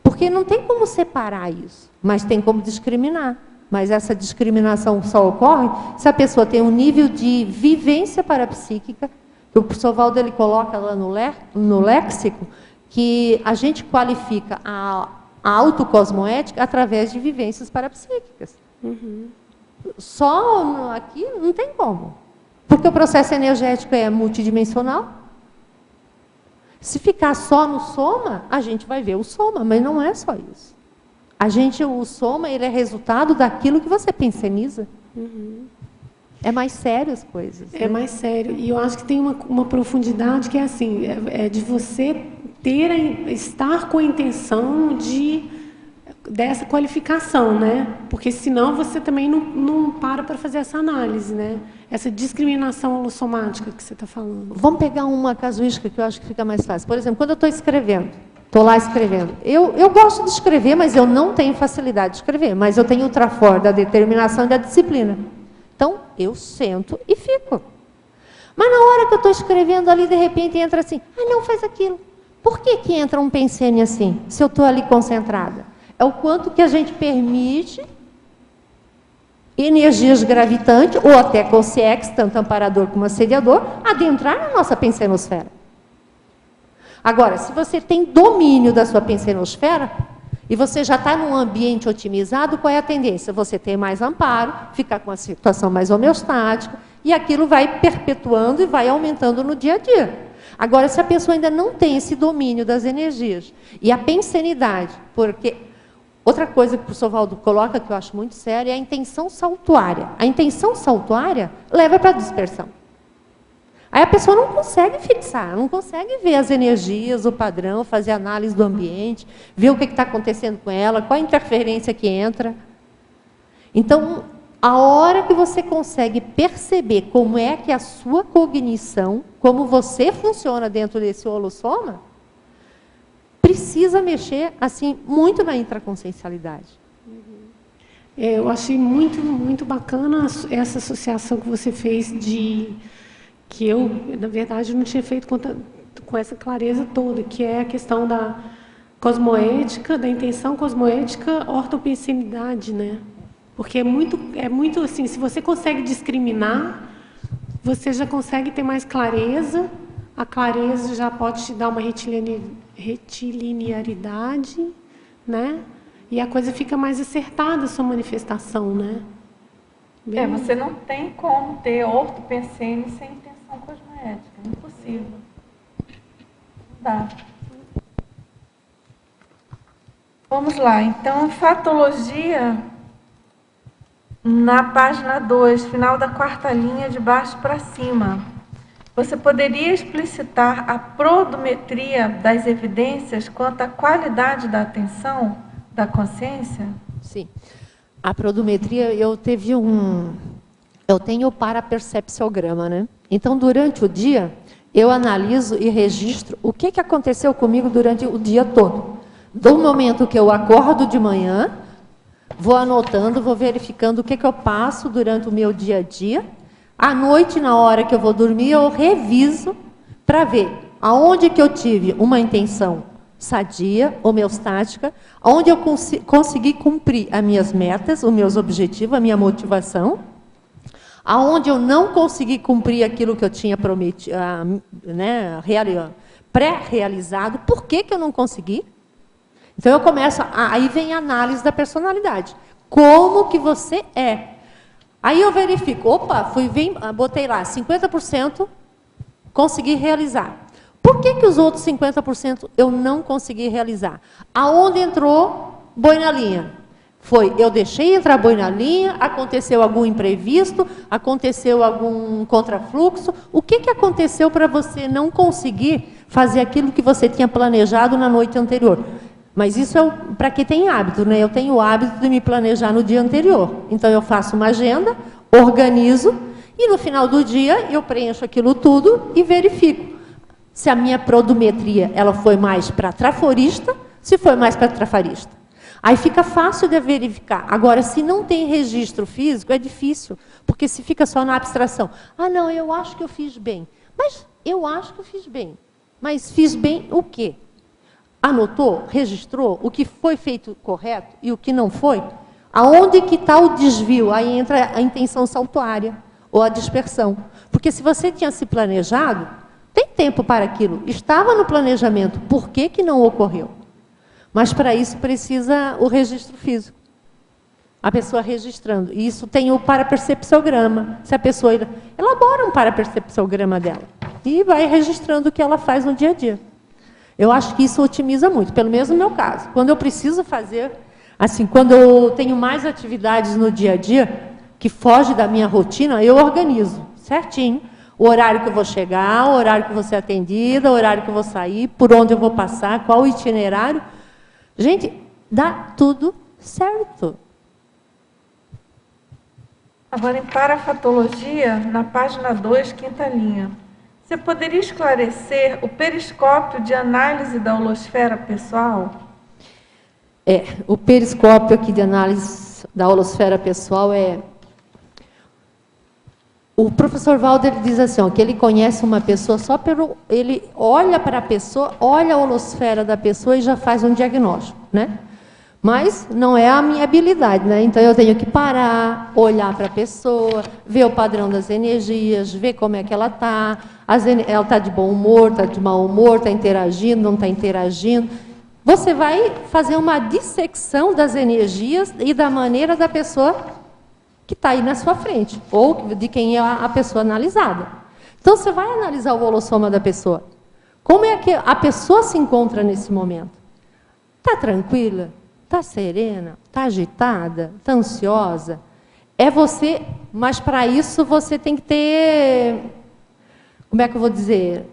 porque não tem como separar isso, mas tem como discriminar. Mas essa discriminação só ocorre se a pessoa tem um nível de vivência parapsíquica, que o professor Valdo ele coloca lá no léxico, que a gente qualifica a autocosmoética através de vivências parapsíquicas. Só aqui não tem como. Porque o processo energético é multidimensional. Se ficar só no soma, a gente vai ver o soma, mas não é só isso. O soma, ele é resultado daquilo que você penseniza. É mais sério as coisas. É, né? Mais sério. E eu acho que tem uma profundidade que é assim, de você estar com a intenção dessa qualificação, né? Porque senão você também não para fazer essa análise, né? Essa discriminação holossomática que você está falando. Vamos pegar uma casuística que eu acho que fica mais fácil. Por exemplo, quando eu estou lá escrevendo. Eu gosto de escrever, mas eu não tenho facilidade de escrever. Mas eu tenho o trafor da determinação e da disciplina. Então, eu sento e fico. Mas na hora que eu estou escrevendo ali, de repente entra assim, não, faz aquilo. Por que entra um pensene assim, se eu estou ali concentrada? É o quanto que a gente permite energias gravitantes, ou até consciex, tanto amparador como assediador, adentrar na nossa pensenosfera. Agora, se você tem domínio da sua pensenosfera, e você já está num ambiente otimizado, qual é a tendência? Você tem mais amparo, ficar com a situação mais homeostática, e aquilo vai perpetuando e vai aumentando no dia a dia. Agora, se a pessoa ainda não tem esse domínio das energias, e a pensenidade, porque outra coisa que o professor Valdo coloca, que eu acho muito séria, é a intenção saltuária. A intenção saltuária leva para a dispersão. Aí a pessoa não consegue fixar, não consegue ver as energias, o padrão, fazer análise do ambiente, ver o que está acontecendo com ela, qual a interferência que entra. Então, a hora que você consegue perceber como é que a sua cognição, como você funciona dentro desse holossoma, precisa mexer assim muito na intraconsciencialidade. Eu achei muito, muito bacana essa associação que você fez que eu, na verdade, não tinha feito com essa clareza toda, que é a questão da cosmoética, da intenção cosmoética, ortopensenidade, né? Porque é muito assim, se você consegue discriminar, você já consegue ter mais clareza, a clareza já pode te dar uma retilinearidade, né? E a coisa fica mais acertada, a sua manifestação, né? Você não tem como ter ortopensene sem intenção cosmoética, é impossível. Não dá. Vamos lá, então, fatologia, na página 2, final da 4ª linha, de baixo para cima. Você poderia explicitar a prodometria das evidências quanto à qualidade da atenção, da consciência? Sim. A prodometria, eu tenho o parapercepciograma, né? Então, durante o dia, eu analiso e registro o que aconteceu comigo durante o dia todo. Do momento que eu acordo de manhã, vou anotando, vou verificando o que eu passo durante o meu dia a dia. À noite, na hora que eu vou dormir, eu reviso para ver aonde que eu tive uma intenção sadia, homeostática, onde eu consegui cumprir as minhas metas, os meus objetivos, a minha motivação, aonde eu não consegui cumprir aquilo que eu tinha prometido, né, pré-realizado, por que eu não consegui? Então eu começo, aí vem a análise da personalidade. Como que você é? Aí eu verifico, opa, botei lá 50%, consegui realizar. Por que os outros 50% eu não consegui realizar? Aonde entrou boi na linha? Eu deixei entrar boi na linha, aconteceu algum imprevisto, aconteceu algum contrafluxo. O que aconteceu para você não conseguir fazer aquilo que você tinha planejado na noite anterior? Mas isso é para quem tem hábito, né? Eu tenho o hábito de me planejar no dia anterior. Então, eu faço uma agenda, organizo, e no final do dia eu preencho aquilo tudo e verifico se a minha prodometria ela foi mais para traforista, se foi mais para trafarista. Aí fica fácil de verificar. Agora, se não tem registro físico, é difícil, porque se fica só na abstração. Ah, não, eu acho que eu fiz bem. Mas eu acho que eu fiz bem. Mas fiz bem o quê? Anotou, registrou o que foi feito correto e o que não foi? Aonde que está o desvio? Aí entra a intenção saltuária ou a dispersão. Porque se você tinha se planejado, tem tempo para aquilo. Estava no planejamento, por que não ocorreu? Mas para isso precisa o registro físico. A pessoa registrando. E isso tem o parapercepciograma. Se a pessoa elabora um parapercepciograma dela e vai registrando o que ela faz no dia a dia. Eu acho que isso otimiza muito, pelo menos no meu caso. Quando eu preciso fazer, assim, quando eu tenho mais atividades no dia a dia, que foge da minha rotina, eu organizo certinho. O horário que eu vou chegar, o horário que eu vou ser atendida, o horário que eu vou sair, por onde eu vou passar, qual o itinerário. Gente, dá tudo certo. Agora, em parafatologia, na página 2, 5ª linha. Você poderia esclarecer o periscópio de análise da holosfera pessoal? O periscópio aqui de análise da holosfera pessoal é... O professor Walder diz assim, ó, que ele conhece uma pessoa só pelo... Ele olha para a pessoa, olha a holosfera da pessoa e já faz um diagnóstico, né? Mas não é a minha habilidade, né? Então eu tenho que parar, olhar para a pessoa, ver o padrão das energias, ver como é que ela está. Ela está de bom humor, está de mau humor, está interagindo, não está interagindo. Você vai fazer uma dissecção das energias e da maneira da pessoa que está aí na sua frente, ou de quem é a pessoa analisada. Então você vai analisar o holossoma da pessoa. Como é que a pessoa se encontra nesse momento? Está tranquila? Está serena? Está agitada? Está ansiosa? É você, mas para isso você tem que ter, como é que eu vou dizer,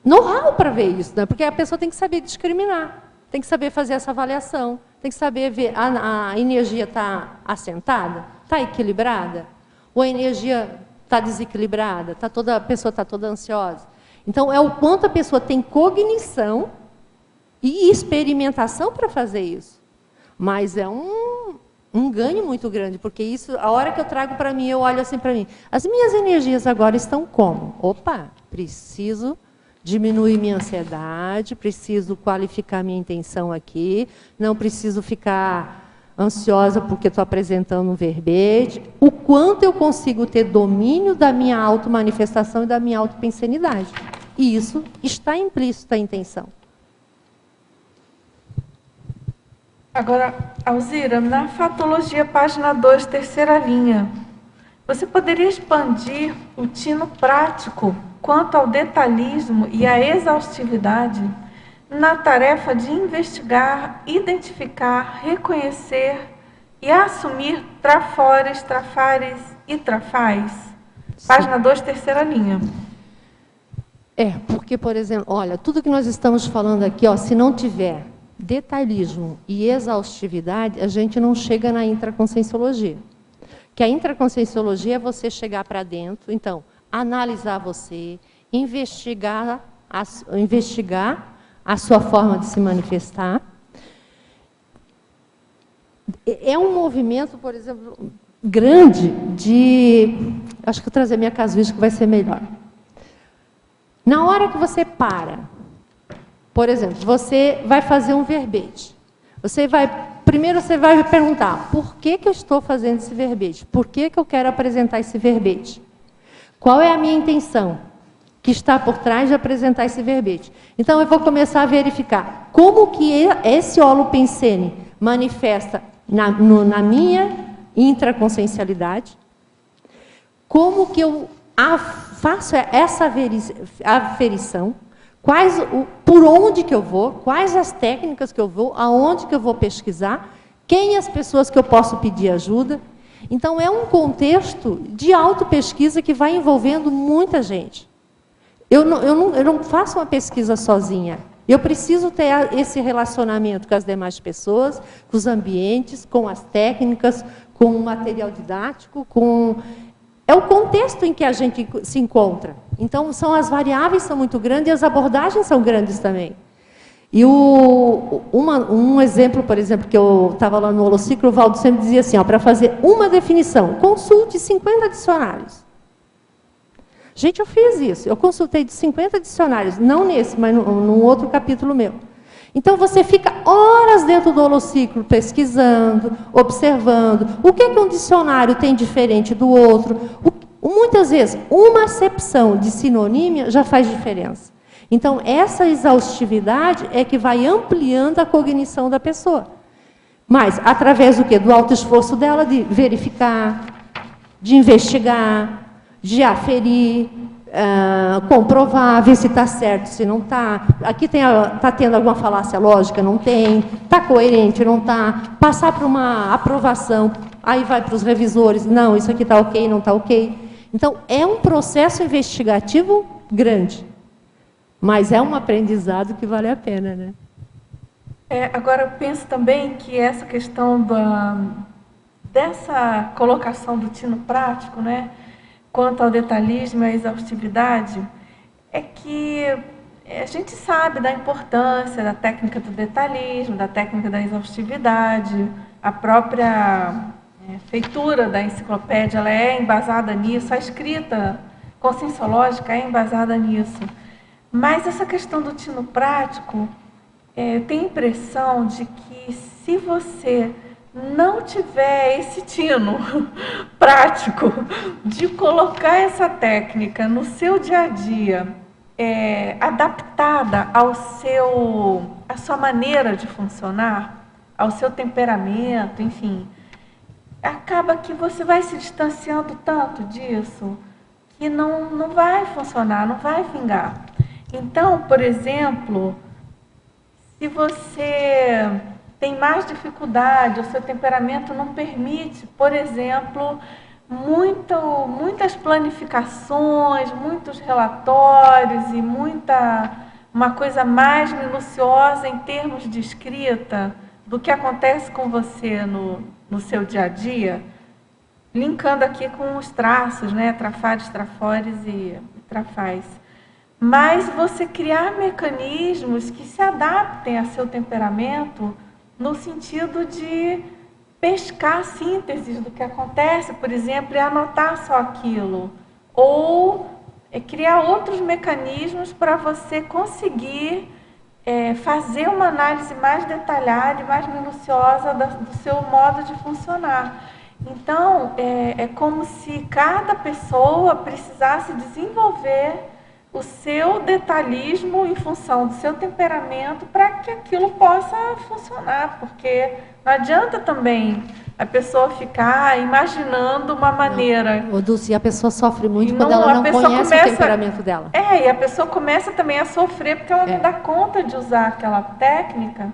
know-how para ver isso, né? Porque a pessoa tem que saber discriminar, tem que saber fazer essa avaliação. Tem que saber ver, a energia está assentada? Está equilibrada? Ou a energia está desequilibrada? A pessoa está toda ansiosa? Então, é o quanto a pessoa tem cognição e experimentação para fazer isso. Mas é um ganho muito grande, porque isso, a hora que eu trago para mim, eu olho assim para mim. As minhas energias agora estão como? Opa, preciso diminuir minha ansiedade, preciso qualificar minha intenção aqui, não preciso ficar ansiosa porque estou apresentando um verbete. O quanto eu consigo ter domínio da minha automanifestação e da minha autopensenidade. E isso está implícito na intenção. Agora, Alzira, na Fatologia, página 2, terceira linha, você poderia expandir o tino prático quanto ao detalhismo e à exaustividade na tarefa de investigar, identificar, reconhecer e assumir trafores, trafares e trafais? Página 2, terceira linha. Porque, por exemplo, olha, tudo que nós estamos falando aqui, ó, se não tiver detalhismo e exaustividade, a gente não chega na intraconscienciologia. Que a intraconscienciologia é você chegar para dentro, então, analisar você, investigar a sua forma de se manifestar. É um movimento, por exemplo, grande de... Acho que eu trazer minha casuística vai ser melhor. Na hora que você para, por exemplo, você vai fazer um verbete. Primeiro você vai perguntar, por que eu estou fazendo esse verbete? Por que eu quero apresentar esse verbete? Qual é a minha intenção que está por trás de apresentar esse verbete? Então, eu vou começar a verificar como que esse holopensene manifesta na minha intraconsciencialidade, como que eu faço essa aferição, por onde que eu vou, quais as técnicas que eu vou, aonde que eu vou pesquisar, quem as pessoas que eu posso pedir ajuda. Então, é um contexto de autopesquisa que vai envolvendo muita gente. Eu não faço uma pesquisa sozinha. Eu preciso ter esse relacionamento com as demais pessoas, com os ambientes, com as técnicas, com o material didático, É o contexto em que a gente se encontra. Então, as variáveis são muito grandes e as abordagens são grandes também. E um exemplo, por exemplo, que eu estava lá no Holociclo, o Valdo sempre dizia assim, para fazer uma definição, consulte 50 dicionários. Gente, eu fiz isso. Eu consultei de 50 dicionários, não nesse, mas num outro capítulo meu. Então, você fica horas dentro do holociclo, pesquisando, observando. O que um dicionário tem diferente do outro? Muitas vezes, uma acepção de sinonímia já faz diferença. Então, essa exaustividade é que vai ampliando a cognição da pessoa. Mas, através do quê? Do alto esforço dela de verificar, de investigar, de aferir, comprovar, ver se está certo, se não está. Aqui está tendo alguma falácia lógica? Não tem. Está coerente? Não está. Passar para uma aprovação, aí vai para os revisores. Não, isso aqui está ok, não está ok. Então, é um processo investigativo grande. Mas é um aprendizado que vale a pena, né? Agora, eu penso também que essa questão dessa colocação do tino prático, né, quanto ao detalhismo e à exaustividade, é que a gente sabe da importância da técnica do detalhismo, da técnica da exaustividade, a própria feitura da enciclopédia ela é embasada nisso, a escrita conscienciológica é embasada nisso. Mas essa questão do tino prático, eu tenho a impressão de que se você não tiver esse tino prático de colocar essa técnica no seu dia a dia, adaptada à sua maneira de funcionar, ao seu temperamento, enfim, acaba que você vai se distanciando tanto disso que não vai funcionar, não vai vingar. Então, por exemplo, se você tem mais dificuldade, o seu temperamento não permite, por exemplo, muitas planificações, muitos relatórios e uma coisa mais minuciosa em termos de escrita, do que acontece com você no seu dia a dia, linkando aqui com os traços, né? Trafares, trafores e trafais. Mas você criar mecanismos que se adaptem a seu temperamento no sentido de pescar sínteses do que acontece, por exemplo, e anotar só aquilo. Ou criar outros mecanismos para você conseguir fazer uma análise mais detalhada e mais minuciosa do seu modo de funcionar. Então, é como se cada pessoa precisasse desenvolver o seu detalhismo em função do seu temperamento para que aquilo possa funcionar, porque não adianta também a pessoa ficar imaginando uma maneira. Ô, Dulce, a pessoa sofre muito quando ela não conhece o temperamento dela. E a pessoa começa também a sofrer porque ela não dá conta de usar aquela técnica,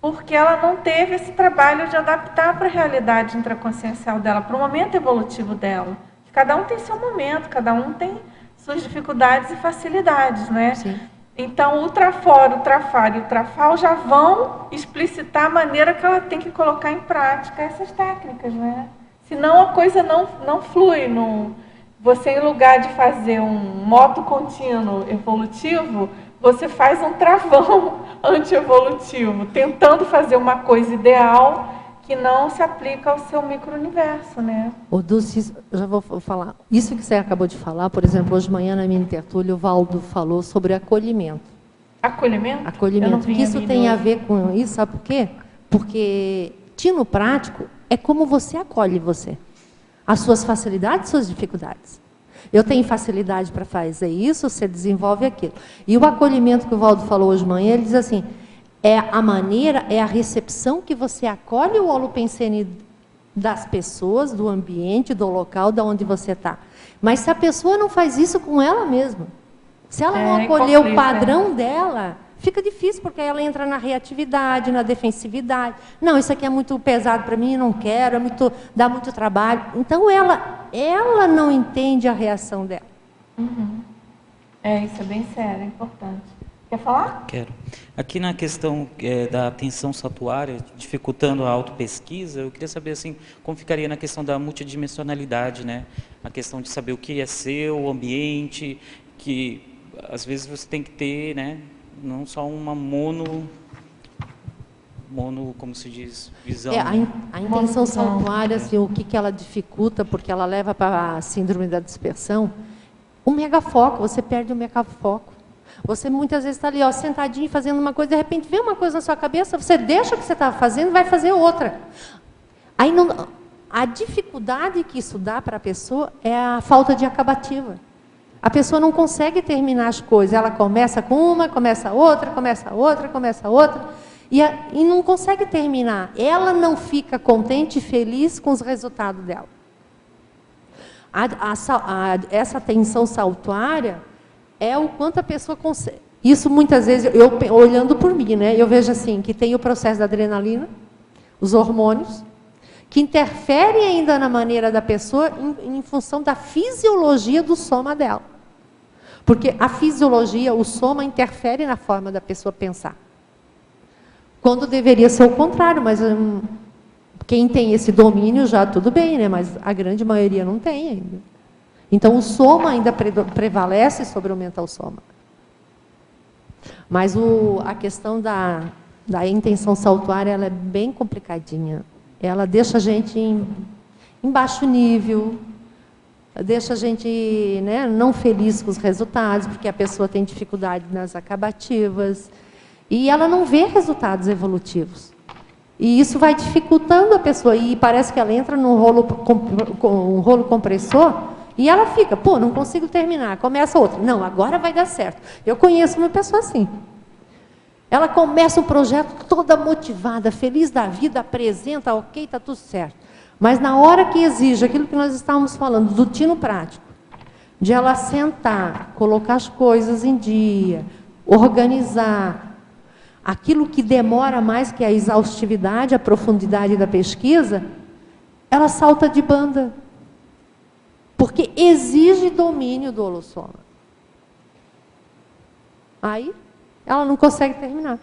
porque ela não teve esse trabalho de adaptar para a realidade intraconsciencial dela, para o momento evolutivo dela. Cada um tem seu momento, cada um tem suas dificuldades e facilidades, né? Sim. Então, o trafor, o trafar e o trafal já vão explicitar a maneira que ela tem que colocar em prática essas técnicas, né? Senão a coisa não flui. Você, em lugar de fazer um modo contínuo evolutivo, você faz um travão antievolutivo, tentando fazer uma coisa ideal que não se aplica ao seu micro-universo, né? Ô, Dulce, já vou falar. Isso que você acabou de falar, por exemplo, hoje de manhã na minha tertúlia, o Valdo falou sobre acolhimento. Acolhimento? Acolhimento. Que isso tem a ver com isso, sabe por quê? Porque tino prático é como você acolhe você. As suas facilidades, suas dificuldades. Eu tenho facilidade para fazer isso, você desenvolve aquilo. E o acolhimento que o Valdo falou hoje de manhã, ele diz assim, é a maneira, é a recepção que você acolhe o holopensene das pessoas, do ambiente, do local, de onde você está. Mas se a pessoa não faz isso com ela mesma, se ela não acolher o padrão dela, fica difícil, porque ela entra na reatividade, na defensividade. Não, isso aqui é muito pesado para mim, não quero, dá muito trabalho. Então, ela não entende a reação dela. Uhum. Isso é bem sério, é importante. Quer falar? Quero. Aqui na questão da atenção saltuária, dificultando a autopesquisa, eu queria saber assim, como ficaria na questão da multidimensionalidade, né? A questão de saber o que é seu, o ambiente, que às vezes você tem que ter, né? Não só uma mono, como se diz, visão. A intenção saltuária, assim, o que ela dificulta, porque ela leva para a síndrome da dispersão, o megafoco, você perde o megafoco. Você muitas vezes está ali, ó, sentadinho, fazendo uma coisa, de repente vem uma coisa na sua cabeça, você deixa o que você estava fazendo e vai fazer outra. Aí a dificuldade que isso dá para a pessoa é a falta de acabativa. A pessoa não consegue terminar as coisas, ela começa com uma, começa outra, começa outra, começa outra, e não consegue terminar. Ela não fica contente e feliz com os resultados dela. Essa tensão saltuária é o quanto a pessoa consegue. Isso muitas vezes, eu olhando por mim, né, eu vejo assim, que tem o processo da adrenalina, os hormônios, que interferem ainda na maneira da pessoa em função da fisiologia do soma dela. Porque a fisiologia, o soma, interfere na forma da pessoa pensar. Quando deveria ser o contrário, mas quem tem esse domínio já tudo bem, né? Mas a grande maioria não tem ainda. Então, o soma ainda prevalece sobre o mental soma. Mas a questão da intenção saltuária, ela é bem complicadinha. Ela deixa a gente em baixo nível, deixa a gente, né, não feliz com os resultados, porque a pessoa tem dificuldade nas acabativas, e ela não vê resultados evolutivos. E isso vai dificultando a pessoa, e parece que ela entra num rolo compressor, e ela fica, pô, não consigo terminar, começa outra. Não, agora vai dar certo. Eu conheço uma pessoa assim. Ela começa um projeto toda motivada, feliz da vida, apresenta, ok, está tudo certo. Mas na hora que exige aquilo que nós estávamos falando, do tino prático, de ela sentar, colocar as coisas em dia, organizar, aquilo que demora mais, que é a exaustividade, a profundidade da pesquisa, ela salta de banda. Porque exige domínio do holossoma. Aí, ela não consegue terminar.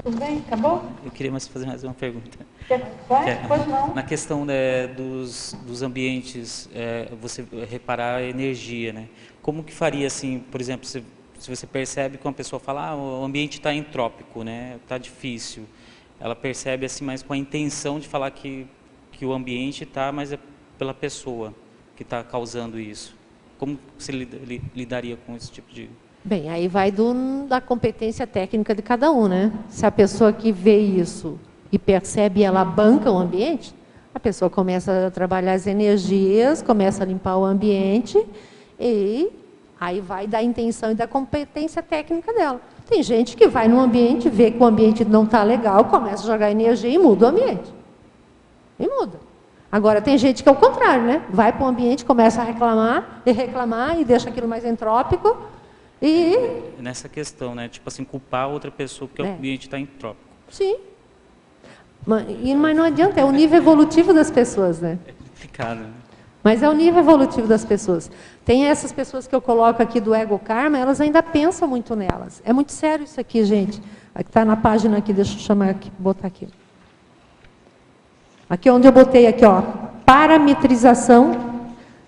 Tudo bem? Acabou? Eu queria fazer mais uma pergunta. Vai? Pois não. Na questão dos ambientes, você reparar a energia, né? Como que faria, assim, por exemplo, se você percebe que uma pessoa fala, o ambiente está entrópico, né? Está difícil. Ela percebe assim, mas com a intenção de falar que o ambiente está, mas é pela pessoa que está causando isso. Como você lidaria com esse tipo de... Bem, aí vai da competência técnica de cada um, né? Se a pessoa que vê isso e percebe, ela banca o ambiente, a pessoa começa a trabalhar as energias, começa a limpar o ambiente e aí vai da intenção e da competência técnica dela. Tem gente que vai no ambiente, vê que o ambiente não está legal, começa a jogar energia e muda o ambiente. E muda. Agora, tem gente que é o contrário, né? Vai para o ambiente, começa a reclamar e deixa aquilo mais entrópico. E... Nessa questão, né? Tipo assim, culpar outra pessoa porque o ambiente está entrópico. Sim. Mas não adianta, é o nível evolutivo das pessoas, né? É complicado, né? Mas é o nível evolutivo das pessoas. Tem essas pessoas que eu coloco aqui do ego karma, elas ainda pensam muito nelas. É muito sério isso aqui, gente. Está na página aqui, deixa eu chamar aqui, botar aqui. Aqui onde eu botei aqui, ó, parametrização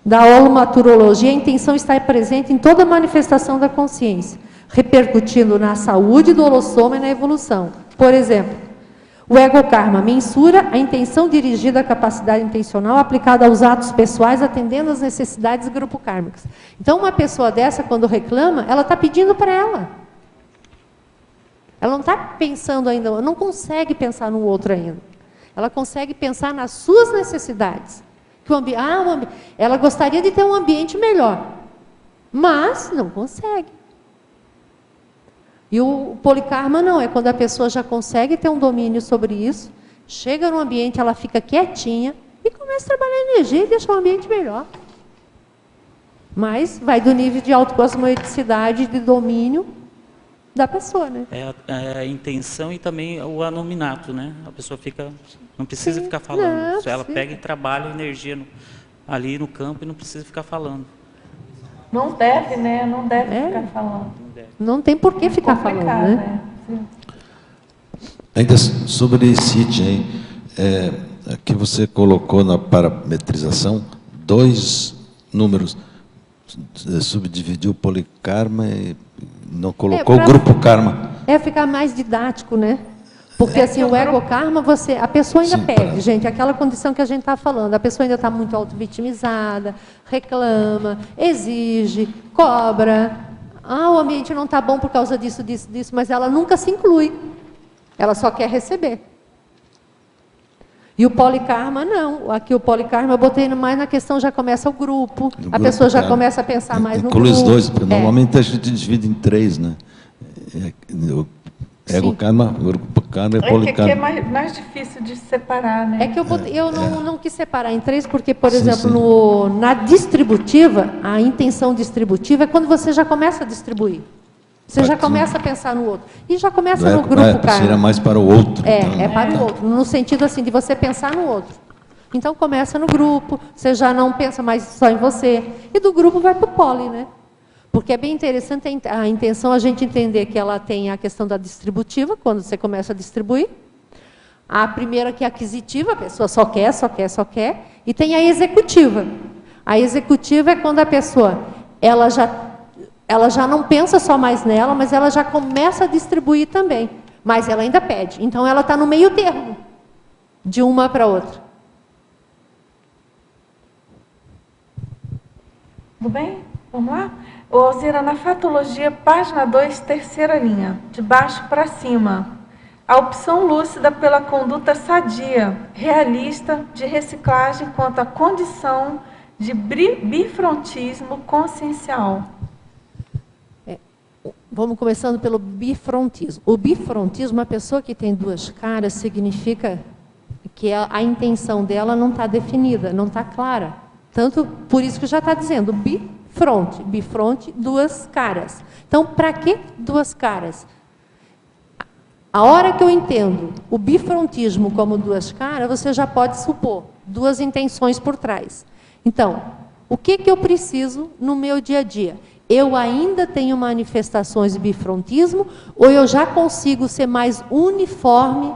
da holomaturologia, a intenção está presente em toda manifestação da consciência, repercutindo na saúde do holossoma e na evolução. Por exemplo, o ego karma mensura a intenção dirigida à capacidade intencional aplicada aos atos pessoais, atendendo às necessidades do grupo kármicas. Então, uma pessoa dessa, quando reclama, ela está pedindo para ela. Ela não está pensando ainda, não consegue pensar no outro ainda. Ela consegue pensar nas suas necessidades. Ela gostaria de ter um ambiente melhor, mas não consegue. E o polikarma não, é quando a pessoa já consegue ter um domínio sobre isso, chega no ambiente, ela fica quietinha e começa a trabalhar energia e deixa o ambiente melhor. Mas vai do nível de autocosmoeticidade, de domínio da pessoa, né? É a intenção e também o anominato, né? A pessoa não precisa ficar falando. Não, ela pega e trabalha energia ali no campo e não precisa ficar falando. Não deve, né? Não deve ficar falando. Não tem por que ficar falando, né? Ainda sobre CIT, hein? Aqui você colocou na parametrização 2 números, subdividiu o polikarma e não colocou o grupo karma. É ficar mais didático, né? Porque assim, o ego karma, a pessoa ainda pede, gente, aquela condição que a gente está falando, a pessoa ainda está muito auto-vitimizada, reclama, exige, cobra. O ambiente não está bom por causa disso, mas ela nunca se inclui. Ela só quer receber. E o polikarma, não. Aqui o polikarma eu botei mais na questão, já começa o grupo, a pessoa já começa a pensar mais no grupo. Inclui os dois, porque normalmente a gente divide em 3, né? Ego karma, grupo karma e polikarma. É que é mais difícil de separar, né? É que eu não quis separar em 3, porque, por exemplo, na distributiva, a intenção distributiva é quando você já começa a distribuir. Você já começa a pensar no outro. E já começa no grupo karma. Seria mais para o outro. É para o outro, no sentido assim, de você pensar no outro. Então, começa no grupo, você já não pensa mais só em você. E do grupo vai para o poli, né? Porque é bem interessante a intenção, a gente entender que ela tem a questão da distributiva, quando você começa a distribuir. A primeira que é aquisitiva, a pessoa só quer. E tem a executiva. A executiva é quando a pessoa, ela já não pensa só mais nela, mas ela já começa a distribuir também. Mas ela ainda pede. Então, ela está no meio termo, de uma para outra. Tudo bem? Vamos lá? Alzira, na fatologia, página 2, terceira linha, de baixo para cima. A opção lúcida pela conduta sadia, realista, de reciclagem quanto à condição de bifrontismo consciencial. Vamos começando pelo bifrontismo. O bifrontismo, uma pessoa que tem 2 caras, significa que a intenção dela não está definida, não está clara. Tanto, por isso que já está dizendo, bifronte, 2 caras. Então, para que 2 caras? A hora que eu entendo o bifrontismo como 2 caras, você já pode supor 2 intenções por trás. Então, o que eu preciso no meu dia a dia? eu ainda tenho manifestações de bifrontismo ou eu já consigo ser mais uniforme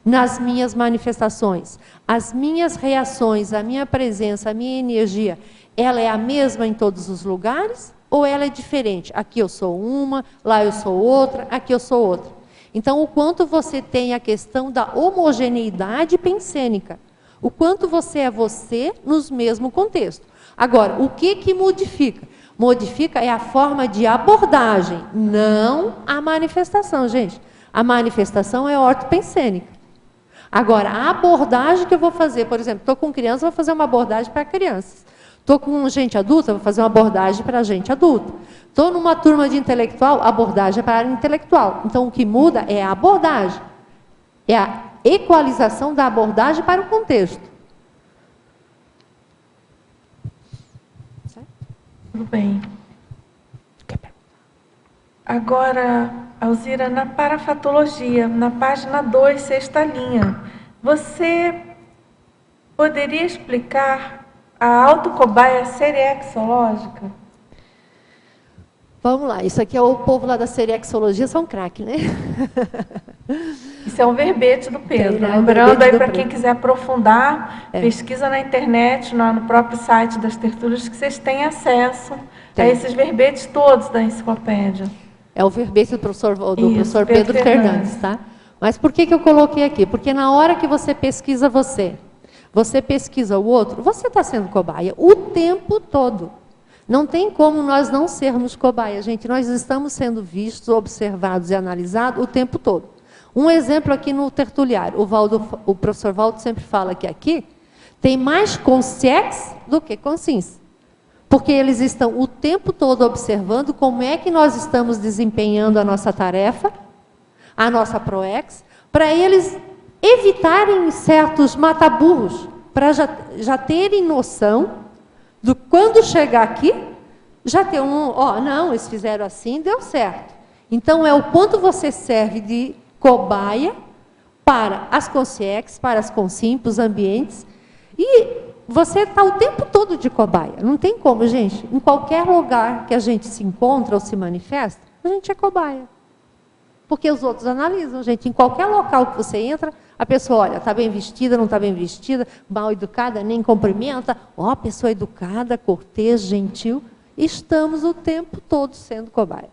nas minhas manifestações? As minhas reações, a minha presença, a minha energia, ela é a mesma em todos os lugares ou ela é diferente? Aqui eu sou uma, lá eu sou outra, aqui eu sou outra. Então, o quanto você tem a questão da homogeneidade pensênica. O quanto você é você nos mesmo contexto. Agora, o que modifica? Modifica é a forma de abordagem, não a manifestação, gente. A manifestação é ortopensênica. Agora, a abordagem que eu vou fazer, por exemplo, estou com criança, vou fazer uma abordagem para crianças. Estou com gente adulta, vou fazer uma abordagem para gente adulta. Estou numa turma de intelectual, abordagem para intelectual. Então, o que muda é a abordagem. É a equalização da abordagem para o contexto. Certo? Tudo bem. Agora, Alzira, na parafatologia, na página 2, sexta linha, você poderia explicar a autocobaia seriexológica? Vamos lá, isso aqui é o povo lá da seriexologia, são craque, né? Isso é um verbete do Pedro. Tem, né? Lembrando aí para quem quiser aprofundar, pesquisa na internet, no próprio site das tertúlias, que vocês têm acesso a esses verbetes todos da enciclopédia. É o verbete do professor Pedro Fernandes, tá? Mas por que eu coloquei aqui? Porque na hora que você pesquisa você pesquisa o outro, você está sendo cobaia o tempo todo. Não tem como nós não sermos cobaia, gente. Nós estamos sendo vistos, observados e analisados o tempo todo. Um exemplo aqui no tertuliário. O professor Valdo sempre fala que aqui tem mais consciex do que consciência. Porque eles estão o tempo todo observando como é que nós estamos desempenhando a nossa tarefa, a nossa proex, para eles evitarem certos mataburros, para já terem noção do quando chegar aqui, já ter não, eles fizeram assim, deu certo. Então, é o quanto você serve de cobaia para as consciex, para as consim, para os ambientes, e você está o tempo todo de cobaia. Não tem como, gente. Em qualquer lugar que a gente se encontra ou se manifesta, a gente é cobaia. Porque os outros analisam, gente. Em qualquer local que você entra, a pessoa olha, está bem vestida, não está bem vestida, mal educada, nem cumprimenta. Pessoa educada, cortês, gentil. Estamos o tempo todo sendo cobaia.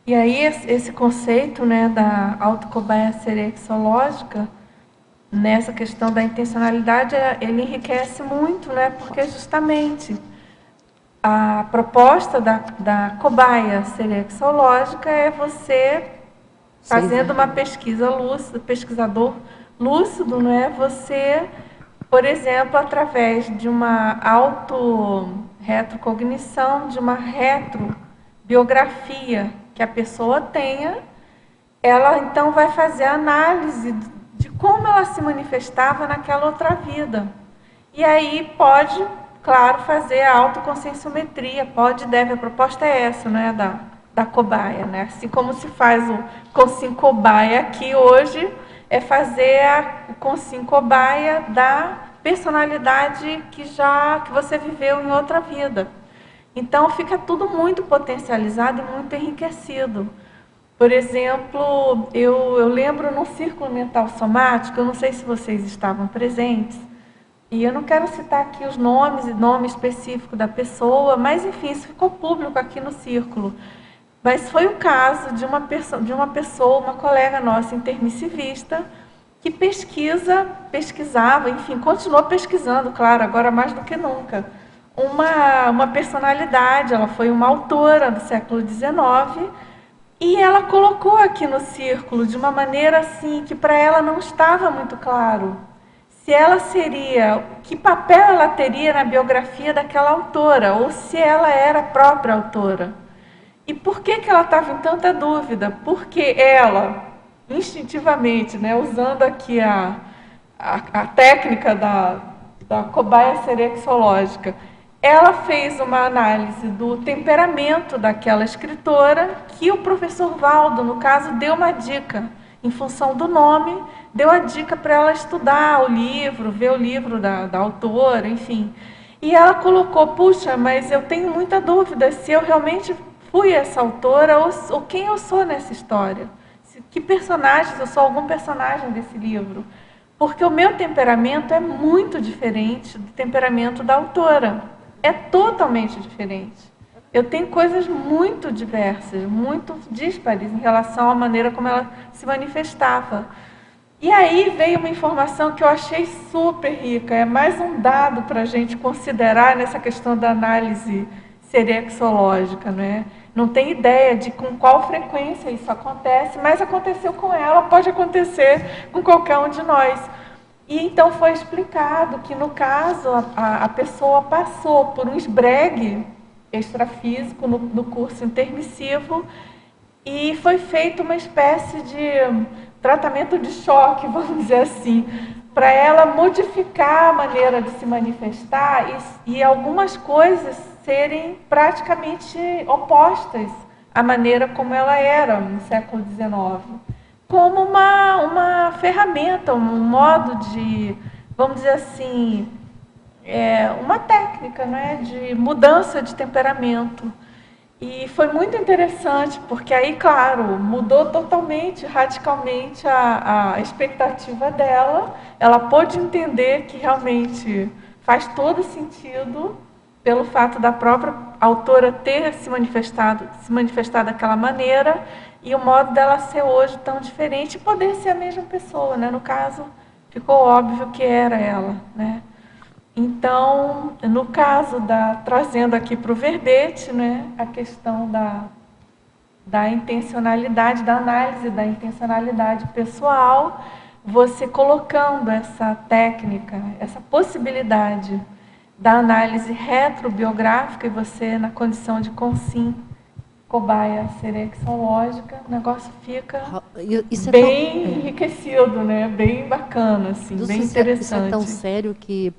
E aí, esse conceito, né, da autocobaia seriexológica, nessa questão da intencionalidade, ele enriquece muito, né, porque justamente a proposta da cobaia seriexológica é você fazendo uma pesquisa lúcida, pesquisador lúcido, não é? Você, por exemplo, através de uma auto-retrocognição, de uma retrobiografia que a pessoa tenha, ela então vai fazer a análise de como ela se manifestava naquela outra vida. E aí pode, claro, fazer a autoconscienciometria, pode e deve, a proposta é essa, não é? Da cobaia, né? Assim como se faz o consim cobaia aqui hoje, é fazer o consim cobaia da personalidade que você viveu em outra vida. Então fica tudo muito potencializado e muito enriquecido. Por exemplo, eu lembro no círculo mental somático, eu não sei se vocês estavam presentes, e eu não quero citar aqui os nomes e nome específico da pessoa, mas enfim, isso ficou público aqui no círculo. Mas foi o caso de uma pessoa, uma colega nossa intermissivista, que pesquisava, enfim, continuou pesquisando, claro, agora mais do que nunca, uma personalidade. Ela foi uma autora do século XIX, e ela colocou aqui no círculo de uma maneira assim, que para ela não estava muito claro, se ela seria, que papel ela teria na biografia daquela autora, ou se ela era a própria autora. E por que ela estava em tanta dúvida? Porque ela, instintivamente, né, usando aqui a técnica da cobaia seriexológica, ela fez uma análise do temperamento daquela escritora, que o professor Valdo, no caso, deu uma dica, em função do nome, deu a dica para ela estudar o livro, ver o livro da autora, enfim. E ela colocou, puxa, mas eu tenho muita dúvida se eu realmente fui essa autora ou quem eu sou nessa história. Que personagens, eu sou algum personagem desse livro. Porque o meu temperamento é muito diferente do temperamento da autora. É totalmente diferente. Eu tenho coisas muito diversas, muito díspares em relação à maneira como ela se manifestava. E aí veio uma informação que eu achei super rica, é mais um dado para a gente considerar nessa questão da análise serexológica, né? Não tem ideia de com qual frequência isso acontece, mas aconteceu com ela, pode acontecer com qualquer um de nós. E então foi explicado que, no caso, a pessoa passou por um esbregue extrafísico no curso intermissivo e foi feito uma espécie de tratamento de choque, vamos dizer assim, para ela modificar a maneira de se manifestar e algumas coisas serem praticamente opostas à maneira como ela era no século XIX, como uma ferramenta, um modo de, vamos dizer assim, uma técnica, né, de mudança de temperamento. E foi muito interessante, porque aí, claro, mudou totalmente, radicalmente a expectativa dela. Ela pôde entender que realmente faz todo sentido pelo fato da própria autora ter se manifestado daquela maneira e o modo dela ser hoje tão diferente e poder ser a mesma pessoa, né? No caso, ficou óbvio que era ela, né? Então, no caso trazendo aqui para o verbete, né, a questão da intencionalidade, da análise da intencionalidade pessoal, você colocando essa técnica, essa possibilidade da análise retrobiográfica e você na condição de consim, cobaia serexológica, o negócio fica bem enriquecido, né? Bem bacana, assim, bem interessante. Isso é tão sério que...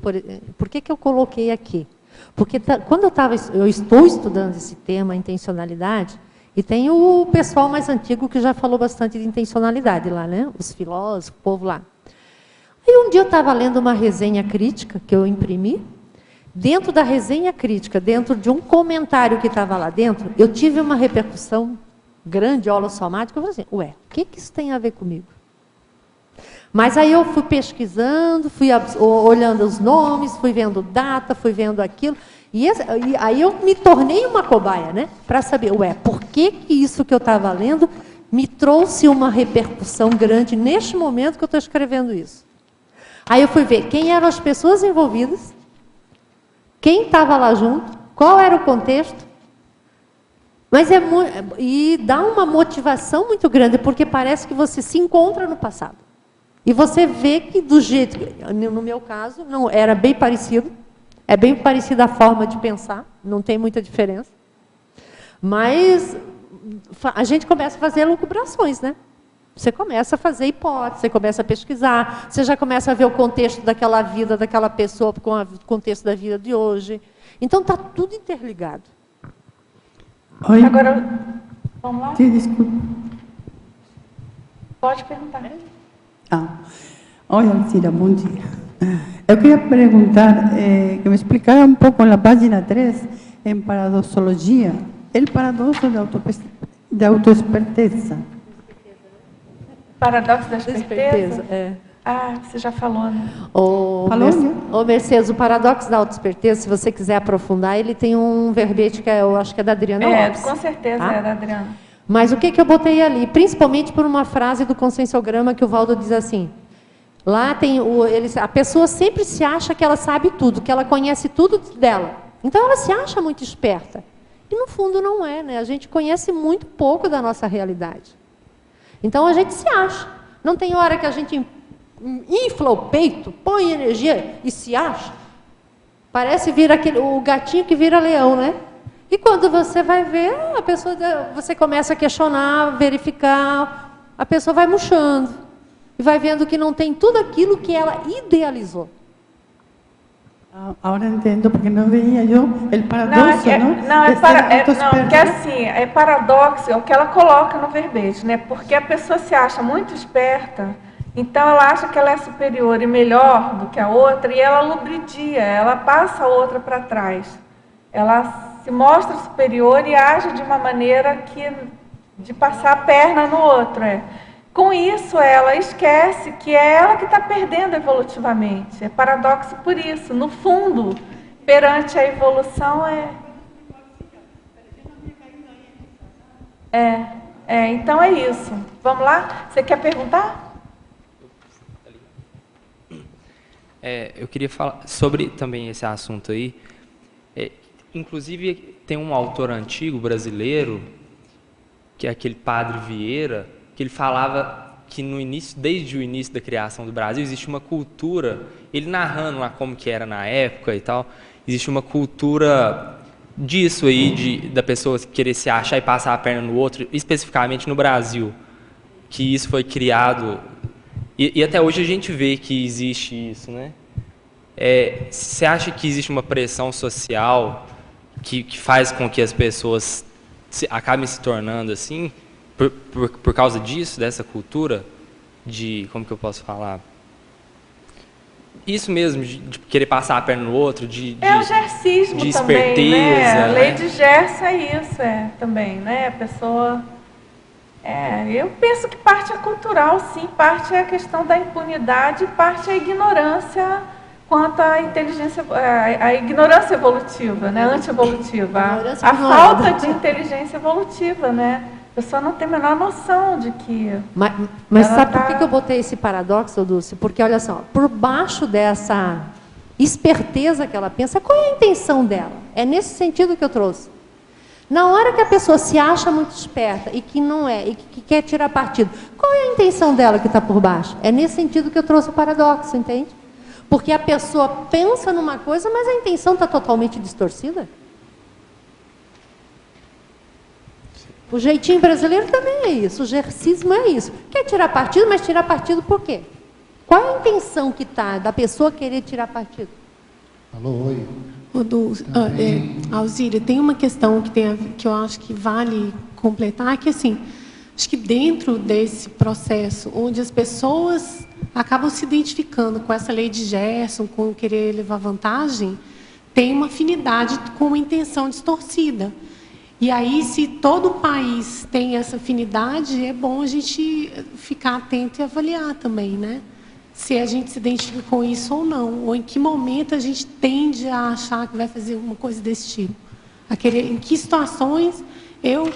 Por que eu coloquei aqui? Porque quando eu estou estudando esse tema, intencionalidade, e tem o pessoal mais antigo que já falou bastante de intencionalidade lá, né? Os filósofos, o povo lá. Aí um dia eu estava lendo uma resenha crítica que eu imprimi. Dentro da resenha crítica, dentro de um comentário que estava lá dentro, eu tive uma repercussão grande, holossomática. Eu falei assim, ué, o que isso tem a ver comigo? Mas aí eu fui pesquisando, fui olhando os nomes, fui vendo data, fui vendo aquilo. E aí eu me tornei uma cobaia, né? Para saber, ué, por que isso que eu estava lendo me trouxe uma repercussão grande neste momento que eu estou escrevendo isso? Aí eu fui ver quem eram as pessoas envolvidas, quem estava lá junto, qual era o contexto. Mas e dá uma motivação muito grande, porque parece que você se encontra no passado. E você vê que do jeito, no meu caso, não era bem parecido. É bem parecida a forma de pensar, não tem muita diferença. Mas a gente começa a fazer lucubrações, né? Você começa a fazer hipóteses, você começa a pesquisar, você já começa a ver o contexto daquela vida, daquela pessoa com o contexto da vida de hoje. Então, está tudo interligado. Oi. Agora, vamos lá? Sim, desculpa. Pode perguntar. Oi, Alcira, bom dia. Eu queria perguntar, que me explicara um pouco na página 3, em paradoxologia, o paradoxo de autoesperteza. Paradoxo da esperteza? É. Você já falou, né? Mercedes, o paradoxo da autoesperteza, se você quiser aprofundar, ele tem um verbete que eu acho que é da Adriana Lopes. Com certeza é da Adriana. Mas o que eu botei ali? Principalmente por uma frase do conscienciograma que o Valdo diz assim, lá tem a pessoa sempre se acha que ela sabe tudo, que ela conhece tudo dela. Então ela se acha muito esperta. E no fundo não é, né? A gente conhece muito pouco da nossa realidade. Então a gente se acha. Não tem hora que a gente infla o peito, põe energia e se acha. Parece o gatinho que vira leão, né? E quando você vai ver, você começa a questionar, verificar, a pessoa vai murchando. E vai vendo que não tem tudo aquilo que ela idealizou. Agora entendo, porque não veia eu o paradoxo, porque assim, é paradoxo, é o que ela coloca no verbete, né? Porque a pessoa se acha muito esperta Então, ela acha que ela é superior e melhor do que a outra, e ela lubridia, ela passa a outra para trás. Ela se mostra superior e age de uma maneira de passar a perna no outro. Com isso, ela esquece que é ela que está perdendo evolutivamente. É paradoxo por isso. No fundo, perante a evolução, então é isso. Vamos lá? Você quer perguntar? Eu queria falar sobre também esse assunto aí. Inclusive, tem um autor antigo brasileiro, que é aquele Padre Vieira, que ele falava que desde o início da criação do Brasil, existe uma cultura, ele narrando lá como que era na época e tal, existe uma cultura disso aí, da pessoa querer se achar e passar a perna no outro, especificamente no Brasil, que isso foi criado, e até hoje a gente vê que existe isso, né? Você acha que existe uma pressão social que faz com que as pessoas acabem se tornando assim, por causa disso, dessa cultura como que eu posso falar? Isso mesmo, de querer passar a perna no outro, o gercismo de também, esperteza, né? A né? lei de Gerson é isso, também, né? A pessoa... eu penso que parte é cultural, sim, parte é a questão da impunidade, parte é a ignorância quanto à inteligência, a ignorância evolutiva, né? Antievolutiva, a falta de inteligência evolutiva, né? A pessoa não tem a menor noção de que... Mas sabe por que eu botei esse paradoxo, Dulce? Porque, olha só, por baixo dessa esperteza que ela pensa, qual é a intenção dela? É nesse sentido que eu trouxe. Na hora que a pessoa se acha muito esperta e que não é, e que quer tirar partido, qual é a intenção dela que está por baixo? É nesse sentido que eu trouxe o paradoxo, entende? Porque a pessoa pensa numa coisa, mas a intenção está totalmente distorcida. O jeitinho brasileiro também é isso, o gercismo é isso. Quer tirar partido, mas tirar partido por quê? Qual é a intenção que está da pessoa querer tirar partido? Alô, oi. Alzira, tem uma questão que eu acho que vale completar, que assim, acho que dentro desse processo, onde as pessoas acabam se identificando com essa lei de Gerson, com querer levar vantagem, tem uma afinidade com uma intenção distorcida. E aí, se todo o país tem essa afinidade, é bom a gente ficar atento e avaliar também, né? Se a gente se identifica com isso ou não, ou em que momento a gente tende a achar que vai fazer uma coisa desse tipo. Em que situações eu,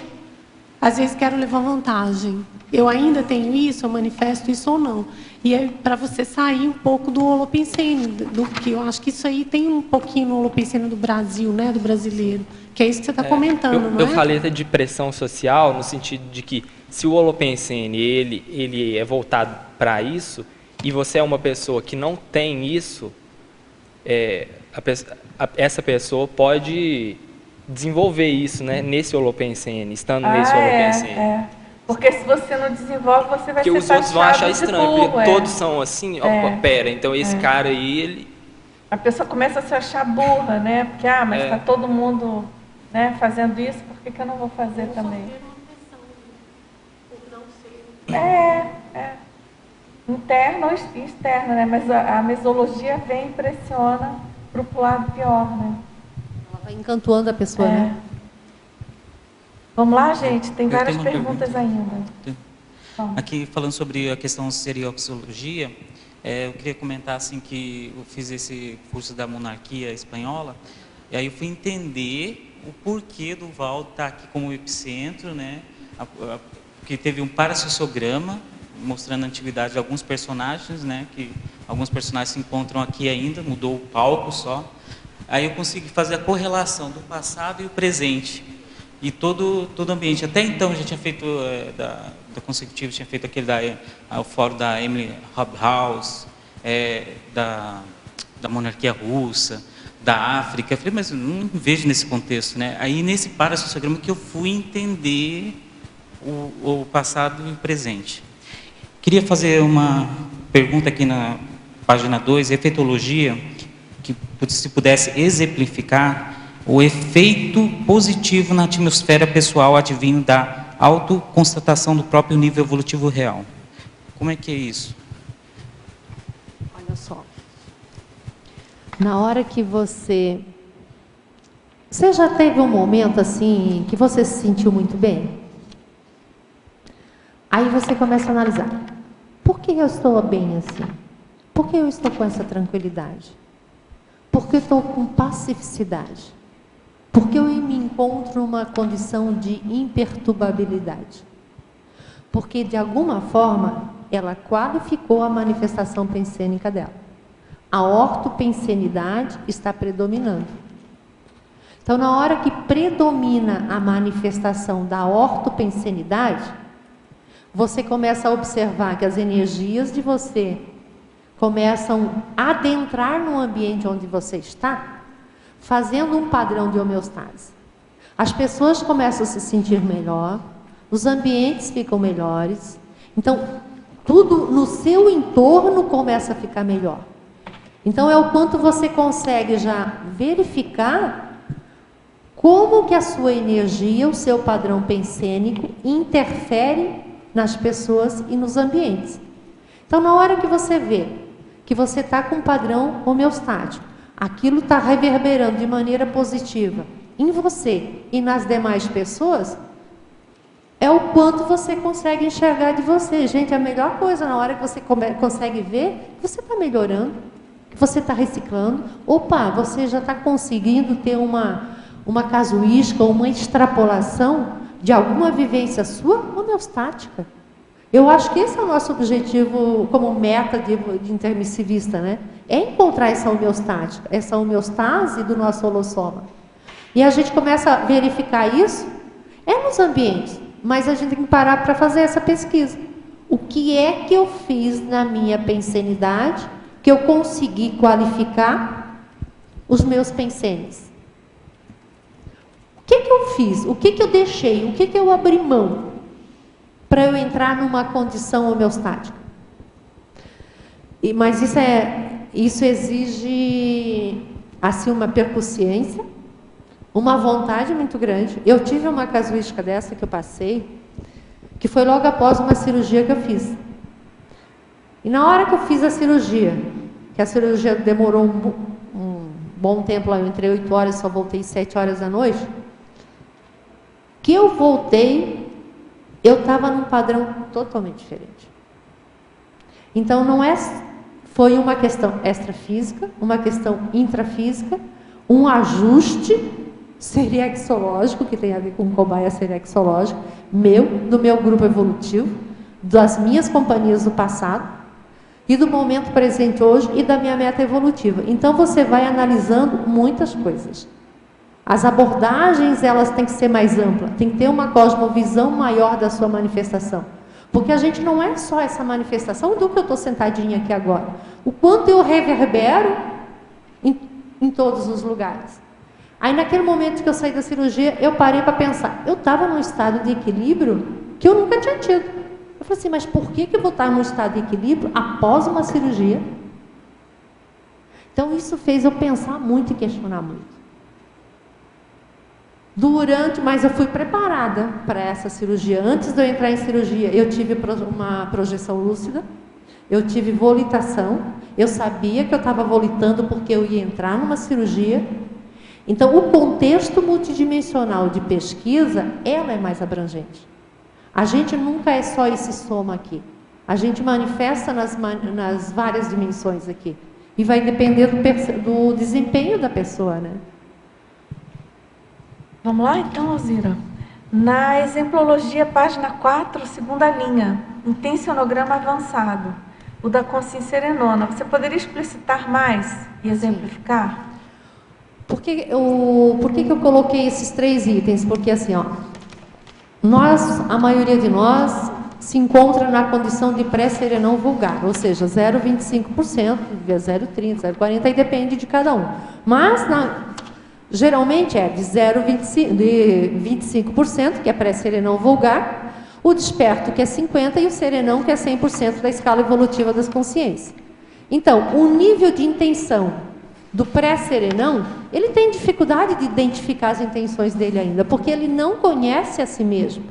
às vezes, quero levar vantagem. Eu ainda tenho isso, eu manifesto isso ou não. E é para você sair um pouco do holopensene, que eu acho que isso aí tem um pouquinho no holopensene do Brasil, né, do brasileiro, que é isso que você está comentando, não é? Eu falei até de pressão social, no sentido de que se o holopensene ele é voltado para isso, e você é uma pessoa que não tem isso, essa pessoa pode desenvolver isso, né, nesse holopensene, estando nesse holopensene. Porque se você não desenvolve, você vai porque ser os outros vão achar estranho, burro, porque todos são assim, pera, então esse cara aí, ele... A pessoa começa a se achar burra, né? Porque, mas está todo mundo, né, fazendo isso, por que eu não vou fazer também? Interna ou externa, né? Mas a mesologia vem e pressiona para o lado pior, né? Ela vai encantuando a pessoa, né? Vamos lá, gente? Tem várias perguntas ainda. Aqui, falando sobre a questão de serioxologia, eu queria comentar assim que eu fiz esse curso da monarquia espanhola, e aí eu fui entender o porquê do Val estar aqui como epicentro, né? Que teve um parasociograma mostrando a antiguidade de alguns personagens, né? Que alguns personagens se encontram aqui ainda, mudou o palco só. Aí eu consegui fazer a correlação do passado e o presente. E todo o ambiente. Até então, a gente tinha feito, da Consecutiva, tinha feito o fórum da Emily Hobhouse, da monarquia russa, da África. Eu falei, mas eu não vejo nesse contexto, né? Aí, nesse parasociograma, que eu fui entender o passado e o presente. Queria fazer uma pergunta aqui na página 2, efeitologia, que se pudesse exemplificar o efeito positivo na atmosfera pessoal advindo da autoconstatação do próprio nível evolutivo real. Como é que é isso? Na hora que você já teve um momento assim que você se sentiu muito bem? Aí você começa a analisar. Por que eu estou bem assim? Por que eu estou com essa tranquilidade? Por que eu estou com pacificidade? Por que eu me encontro numa condição de imperturbabilidade? Porque, de alguma forma, ela qualificou a manifestação pensênica dela. A ortopensenidade está predominando. Então, na hora que predomina a manifestação da ortopensenidade, você começa a observar que as energias de você começam a adentrar no ambiente onde você está, fazendo um padrão de homeostase. As pessoas começam a se sentir melhor, os ambientes ficam melhores, então tudo no seu entorno começa a ficar melhor. Então é o quanto você consegue já verificar como que a sua energia, o seu padrão pensênico, interfere nas pessoas e nos ambientes. Então, na hora que você vê que você está com um padrão homeostático, aquilo está reverberando de maneira positiva em você e nas demais pessoas, é o quanto você consegue enxergar de você. Gente, a melhor coisa na hora que você consegue ver que você está melhorando, que você está reciclando. Opa, você já está conseguindo ter uma casuística, uma extrapolação de alguma vivência sua homeostática. Eu acho que esse é o nosso objetivo como meta de intermissivista, né? É encontrar essa homeostática, essa homeostase do nosso holossoma. E a gente começa a verificar isso nos ambientes, mas a gente tem que parar para fazer essa pesquisa. O que é que eu fiz na minha pensenidade que eu consegui qualificar os meus pensenes? O que eu fiz? O que eu deixei? O que eu abri mão para eu entrar numa condição homeostática? Mas isso exige assim uma percussiência, uma vontade muito grande. Eu tive uma casuística dessa que eu passei, que foi logo após uma cirurgia que eu fiz. E na hora que eu fiz a cirurgia, que a cirurgia demorou um bom tempo lá, eu entrei 8 horas, só voltei 7 horas da noite, que eu voltei, eu estava num padrão totalmente diferente. Então, foi uma questão extrafísica, uma questão intrafísica, um ajuste serexológico, que tem a ver com cobaia serexológica, do meu grupo evolutivo, das minhas companhias do passado, e do momento presente hoje, e da minha meta evolutiva. Então, você vai analisando muitas coisas. As abordagens, elas têm que ser mais amplas, tem que ter uma cosmovisão maior da sua manifestação. Porque a gente não é só essa manifestação do que eu estou sentadinha aqui agora. O quanto eu reverbero em todos os lugares. Aí, naquele momento que eu saí da cirurgia, eu parei para pensar. Eu estava num estado de equilíbrio que eu nunca tinha tido. Eu falei assim, mas por que eu vou estar num estado de equilíbrio após uma cirurgia? Então, isso fez eu pensar muito e questionar muito. Mas eu fui preparada para essa cirurgia. Antes de eu entrar em cirurgia, eu tive uma projeção lúcida, eu tive volitação, eu sabia que eu estava volitando porque eu ia entrar numa cirurgia. Então, o contexto multidimensional de pesquisa, ela é mais abrangente. A gente nunca é só esse soma aqui. A gente manifesta nas várias dimensões aqui. E vai depender do desempenho da pessoa, né? Vamos lá, então, Alzira? Na exemplologia, página 4, segunda linha, intencionograma avançado, o da consciência serenona. Você poderia explicitar mais e exemplificar? Por que eu coloquei esses 3 itens? Porque, assim, a maioria de nós se encontra na condição de pré-serenão vulgar, ou seja, 0,25%, 0,30%, 0,40%, aí depende de cada um. Mas, geralmente é de 25%, que é pré-serenão vulgar, o desperto, que é 50%, e o serenão, que é 100% da escala evolutiva das consciências. Então, o nível de intenção do pré-serenão, ele tem dificuldade de identificar as intenções dele ainda, porque ele não conhece a si mesmo.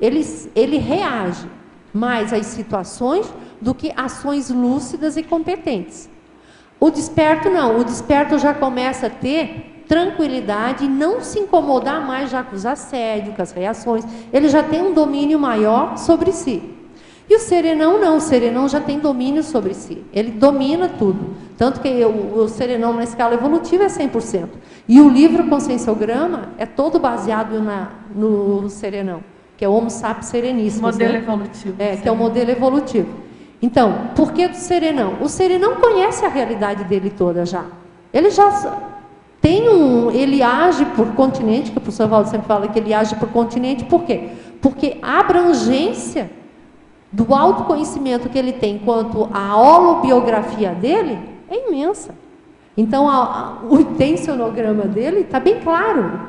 Ele reage mais às situações do que ações lúcidas e competentes. O desperto não, o desperto já começa a ter tranquilidade e não se incomodar mais já com os assédios, com as reações. Ele já tem um domínio maior sobre si. E o serenão não, o serenão já tem domínio sobre si. Ele domina tudo. Tanto que o serenão na escala evolutiva é 100%. E o livro Conscienciograma é todo baseado no serenão, que é o Homo sapiens sereníssimo. Modelo evolutivo. Que é o modelo evolutivo. Então, por que do serenão? O serenão conhece a realidade dele toda já. Ele já tem ele age por continente, que o professor Valdo sempre fala que ele age por continente, por quê? Porque a abrangência do autoconhecimento que ele tem quanto à holobiografia dele é imensa. Então, o intencionograma dele está bem claro.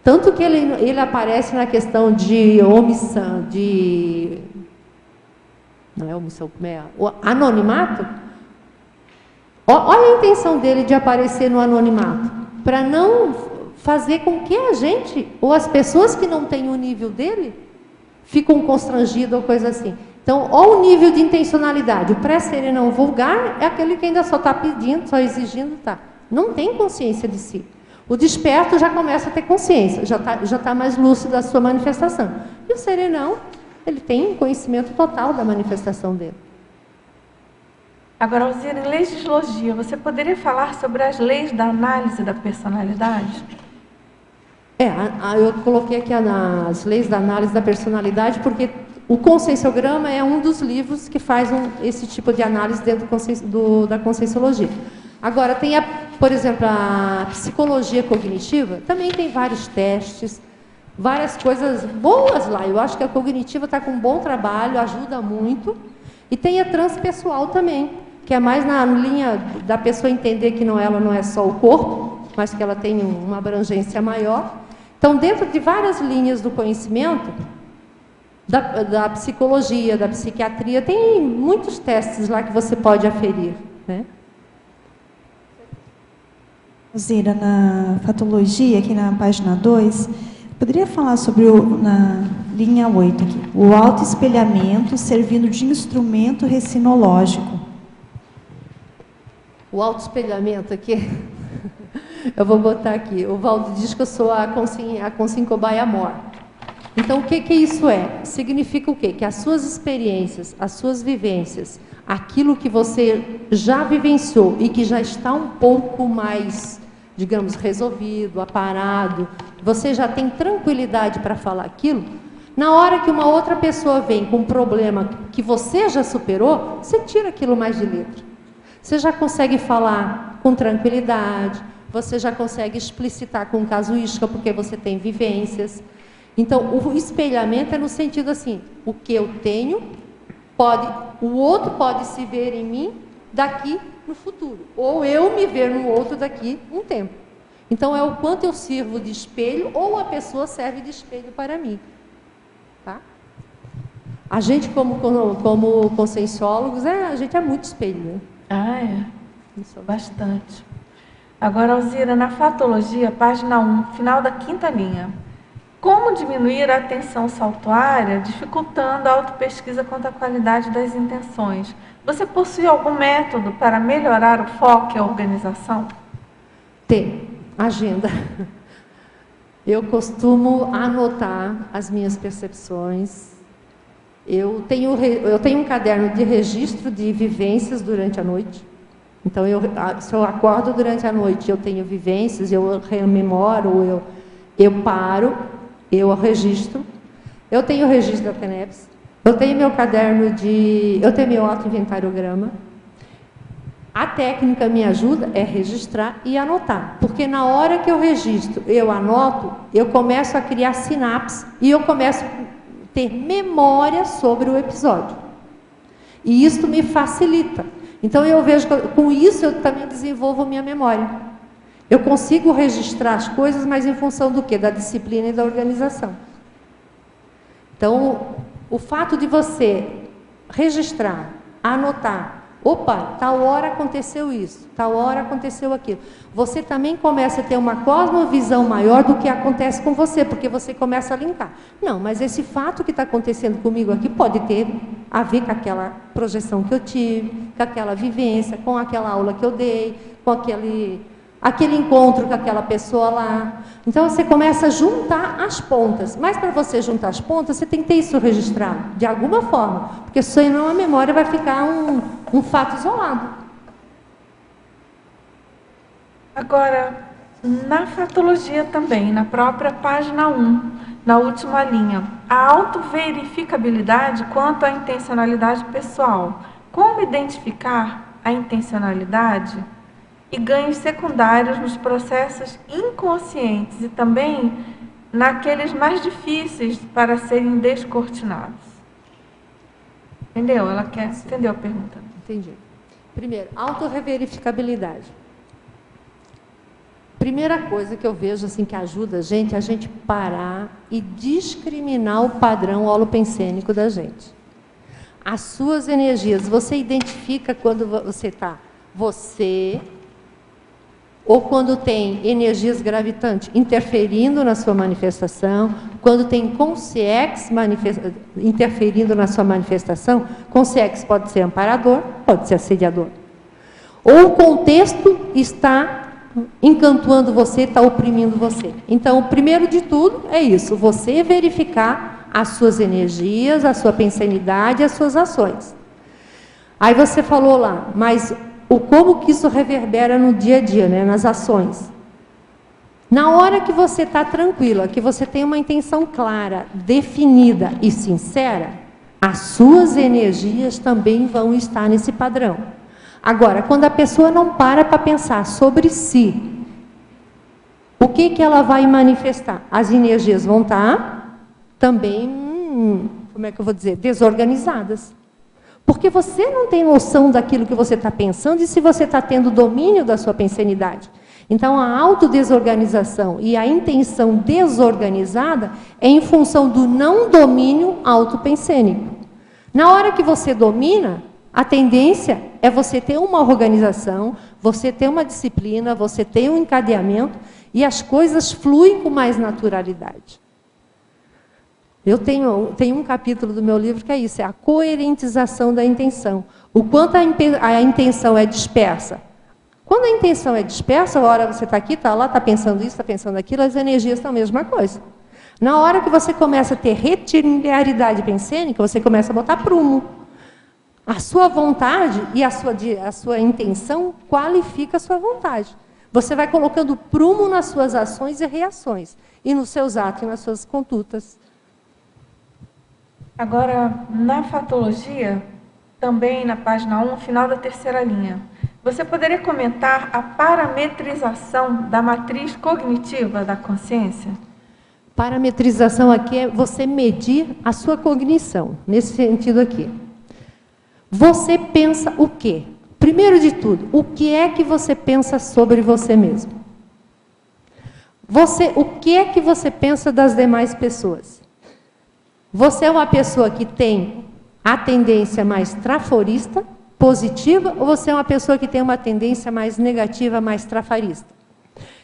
Tanto que ele aparece na questão de omissão, não é omissão, como é? O anonimato. Olha a intenção dele de aparecer no anonimato. Para não fazer com que a gente, ou as pessoas que não têm o nível dele, ficam constrangidos ou coisa assim. Então, olha o nível de intencionalidade. O pré-serenão vulgar é aquele que ainda só está pedindo, só exigindo, tá. Não tem consciência de si. O desperto já começa a ter consciência, já tá mais lúcido a sua manifestação. E o serenão, ele tem um conhecimento total da manifestação dele. Agora, Alzira, em legislogia, você poderia falar sobre as leis da análise da personalidade? Eu coloquei aqui as leis da análise da personalidade, porque o Conscienciograma é um dos livros que faz esse tipo de análise dentro da Conscienciologia. Agora, tem, por exemplo, a psicologia cognitiva, também tem vários testes, várias coisas boas lá. Eu acho que a cognitiva está com um bom trabalho, ajuda muito. E tem a transpessoal também, que é mais na linha da pessoa entender que ela não é só o corpo, mas que ela tem uma abrangência maior. Então, dentro de várias linhas do conhecimento, da psicologia, da psiquiatria, tem muitos testes lá que você pode aferir, né? Zira, na fatologia, aqui na página 2, poderia falar sobre, na linha 8 aqui, o autoespelhamento servindo de instrumento recinológico. O autoespelhamento aqui, eu vou botar aqui, o Valdo diz que eu sou a Consincobaia Mor. Então, o que isso é? Significa o quê? Que as suas experiências, as suas vivências, aquilo que você já vivenciou e que já está um pouco mais, digamos, resolvido, aparado, você já tem tranquilidade para falar aquilo, na hora que uma outra pessoa vem com um problema que você já superou, você tira aquilo mais de letra. Você já consegue falar com tranquilidade, você já consegue explicitar com casuística, porque você tem vivências. Então, o espelhamento é no sentido assim, o que eu tenho, o outro pode se ver em mim daqui no futuro, ou eu me ver no outro daqui um tempo. Então, é o quanto eu sirvo de espelho, ou a pessoa serve de espelho para mim. Tá? A gente, como conscienciólogos, a gente é muito espelho, né? Isso, bastante. Agora, Alzira, na fatologia, página 1, final da 5ª linha. Como diminuir a atenção saltuária, dificultando a autopesquisa quanto à qualidade das intenções? Você possui algum método para melhorar o foco e a organização? Tem. Agenda. Eu costumo anotar as minhas percepções. Eu tenho um caderno de registro de vivências durante a noite. Então, se eu acordo durante a noite, eu tenho vivências, eu rememoro, eu paro, eu registro. Eu tenho o registro da TENEPS. Eu tenho meu caderno eu tenho meu autoinventariograma. A técnica me ajuda é registrar e anotar, porque na hora que eu registro, eu anoto, eu começo a criar sinapses e eu começo a ter memória sobre o episódio. E isso me facilita. Então, eu vejo que com isso eu também desenvolvo minha memória. Eu consigo registrar as coisas, mas em função do quê? Da disciplina e da organização. Então, o fato de você registrar, anotar, opa, tal hora aconteceu isso, tal hora aconteceu aquilo. Você também começa a ter uma cosmovisão maior do que acontece com você, porque você começa a linkar. Não, mas esse fato que está acontecendo comigo aqui pode ter a ver com aquela projeção que eu tive, com aquela vivência, com aquela aula que eu dei, com aquele encontro com aquela pessoa lá. Então, você começa a juntar as pontas. Mas, para você juntar as pontas, você tem que ter isso registrado, de alguma forma. Porque senão a memória vai ficar um fato isolado. Agora, na fatologia também, na própria página 1, na última linha, a autoverificabilidade quanto à intencionalidade pessoal. Como identificar a intencionalidade e ganhos secundários nos processos inconscientes e também naqueles mais difíceis para serem descortinados? Entendeu? Ela quer entender a pergunta. Entendi. Primeiro, autorreverificabilidade. Primeira coisa que eu vejo assim que ajuda a gente parar e discriminar o padrão holopensênico da gente. As suas energias, você identifica quando você está ou quando tem energias gravitantes interferindo na sua manifestação, quando tem consciex interferindo na sua manifestação. Consciex pode ser amparador, pode ser assediador. Ou o contexto está encantuando você, está oprimindo você. Então, o primeiro de tudo é isso, você verificar as suas energias, a sua pensanidade, as suas ações. Aí você falou lá, mas como que isso reverbera no dia a dia, né, nas ações? Na hora que você está tranquila, que você tem uma intenção clara, definida e sincera, as suas energias também vão estar nesse padrão. Agora, quando a pessoa não para pensar sobre si, o que ela vai manifestar? As energias vão estar também, como é que eu vou dizer, desorganizadas. Porque você não tem noção daquilo que você está pensando e se você está tendo domínio da sua pensanidade. Então, a autodesorganização e a intenção desorganizada é em função do não domínio autopensênico. Na hora que você domina, a tendência é você ter uma organização, você ter uma disciplina, você ter um encadeamento e as coisas fluem com mais naturalidade. Eu tenho um capítulo do meu livro que é isso, é a coerentização da intenção. O quanto a intenção é dispersa. Quando a intenção é dispersa, a hora você está aqui, está lá, está pensando isso, está pensando aquilo, as energias são a mesma coisa. Na hora que você começa a ter retiliaridade pensênica, você começa a botar prumo. A sua vontade e a sua intenção qualifica a sua vontade. Você vai colocando prumo nas suas ações e reações, e nos seus atos e nas suas condutas. Agora, na fatologia, também na página 1, final da terceira linha, você poderia comentar a parametrização da matriz cognitiva da consciência? Parametrização aqui é você medir a sua cognição, nesse sentido aqui. Você pensa o quê? Primeiro de tudo, o que é que você pensa sobre você mesmo? O que é que você pensa das demais pessoas? Você é uma pessoa que tem a tendência mais traforista, positiva, ou você é uma pessoa que tem uma tendência mais negativa, mais trafarista?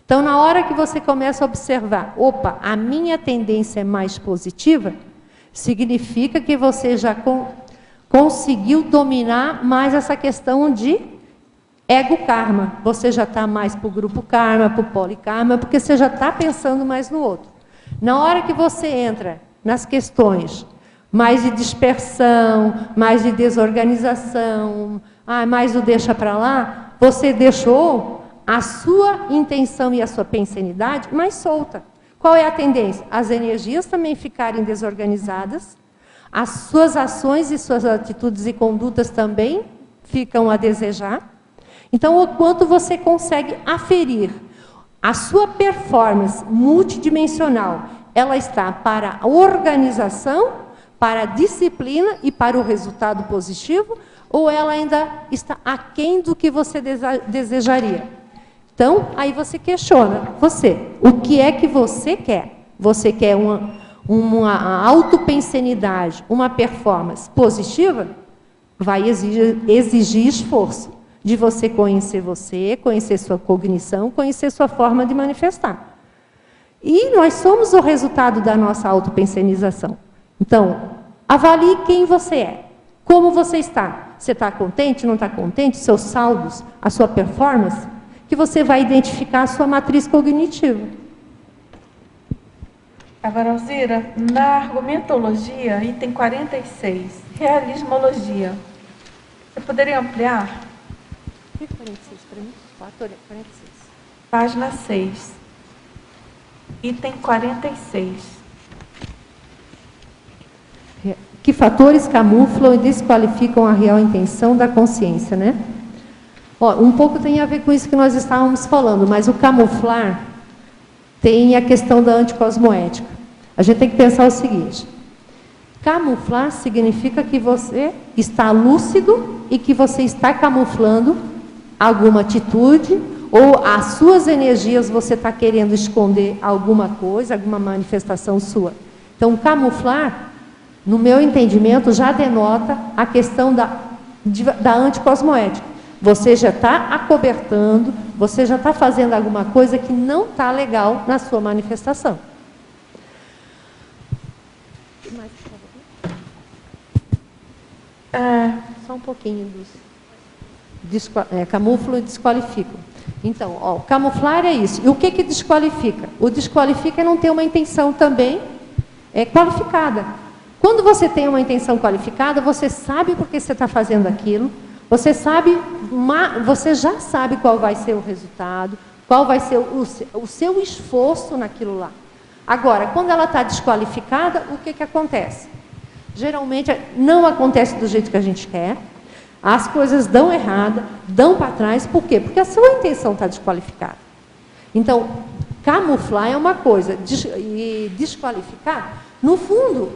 Então, na hora que você começa a observar, opa, a minha tendência é mais positiva, significa que você já conseguiu dominar mais essa questão de ego-karma. Você já está mais para o grupo karma, para o polikarma, porque você já está pensando mais no outro. Na hora que você entra nas questões mais de dispersão, mais de desorganização, mais o deixa para lá, você deixou a sua intenção e a sua pensanidade mais solta. Qual é a tendência? As energias também ficarem desorganizadas, as suas ações e suas atitudes e condutas também ficam a desejar. Então, o quanto você consegue aferir a sua performance multidimensional, ela está para a organização, para a disciplina e para o resultado positivo, ou ela ainda está aquém do que você desejaria? Então, aí você questiona, o que é que você quer? Você quer uma autopensanidade, uma performance positiva? Vai exigir esforço de você, conhecer sua cognição, conhecer sua forma de manifestar. E nós somos o resultado da nossa autopensanização. Então, avalie quem você é, como você está. você está contente, não está contente, seus saldos, a sua performance, que você vai identificar a sua matriz cognitiva. Agora, Alzira, na argumentologia, item 46, realismologia, você poderia ampliar? 46 para mim? 46. Página 6, item 46. Que fatores camuflam e desqualificam a real intenção da consciência, né? Ó, um pouco tem a ver com isso que nós estávamos falando, mas o camuflar tem a questão da anticosmoética. A gente tem que pensar o seguinte: camuflar significa que você está lúcido e que você está camuflando alguma atitude ou as suas energias, você está querendo esconder alguma coisa, alguma manifestação sua. Então, camuflar, no meu entendimento, já denota a questão da anticosmoética. Você já está acobertando, você já está fazendo alguma coisa que não está legal na sua manifestação. Só um pouquinho dos camuflam e desqualificam. Então, ó, camuflar é isso. E o que desqualifica? O desqualifica é não ter uma intenção também qualificada. Quando você tem uma intenção qualificada, você sabe por que você está fazendo aquilo, você já sabe qual vai ser o resultado, qual vai ser o seu esforço naquilo lá. Agora, quando ela está desqualificada, o que acontece? Geralmente não acontece do jeito que a gente quer, as coisas dão errada, dão para trás. Por quê? Porque a sua intenção está desqualificada. Então, camuflar é uma coisa, e desqualificar, no fundo,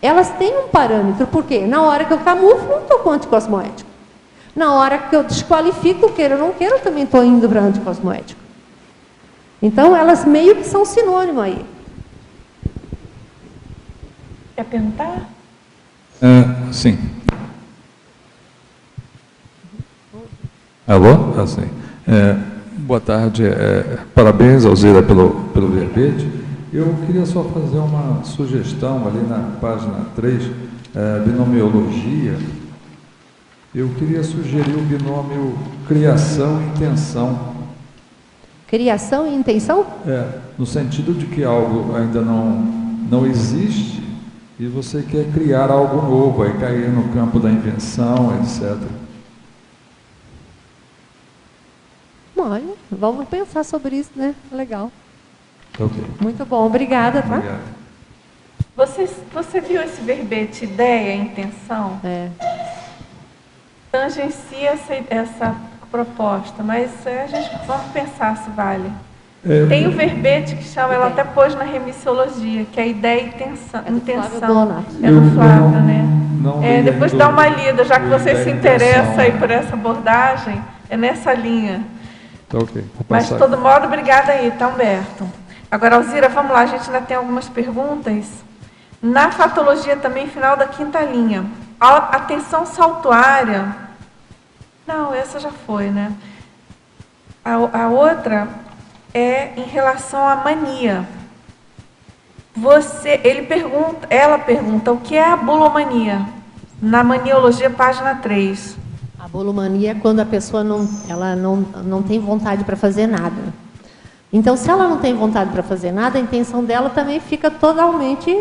elas têm um parâmetro. Por quê? Na hora que eu camuflo, não estou com anticosmoético. Na hora que eu desqualifico, queira ou não queira, eu também estou indo para anticosmoético. Então, elas meio que são sinônimo aí. Quer perguntar? Sim. Alô? Sim. Boa tarde. Parabéns, Alzira, pelo verbete. Eu queria só fazer uma sugestão ali na página 3, binomiologia. Eu queria sugerir o binômio criação e intenção. Criação e intenção? No sentido de que algo ainda não existe e você quer criar algo novo, aí cair no campo da invenção, etc. Olha, vamos pensar sobre isso, né? Legal. Ok. Muito bom, obrigada, tá? Obrigado. Você viu esse verbete ideia, intenção? Tangencia essa proposta, mas a gente vamos pensar se vale. Tem o verbete que chama, ela até pôs na remissiologia, que é ideia e intenção. É do Flávio, né? Depois dá uma lida, já que você se interessa aí por essa abordagem, é nessa linha. Tá, ok. Mas, de todo modo, obrigada aí, tá, Humberto? Agora, Alzira, vamos lá, a gente ainda tem algumas perguntas. Na fatologia também, final da 5ª linha. A atenção saltuária... Não, essa já foi, né? A outra é em relação à mania. Ela pergunta, o que é a bulomania? Na maniologia, página 3. A bulomania é quando a pessoa não tem vontade para fazer nada. Então, se ela não tem vontade para fazer nada, a intenção dela também fica totalmente...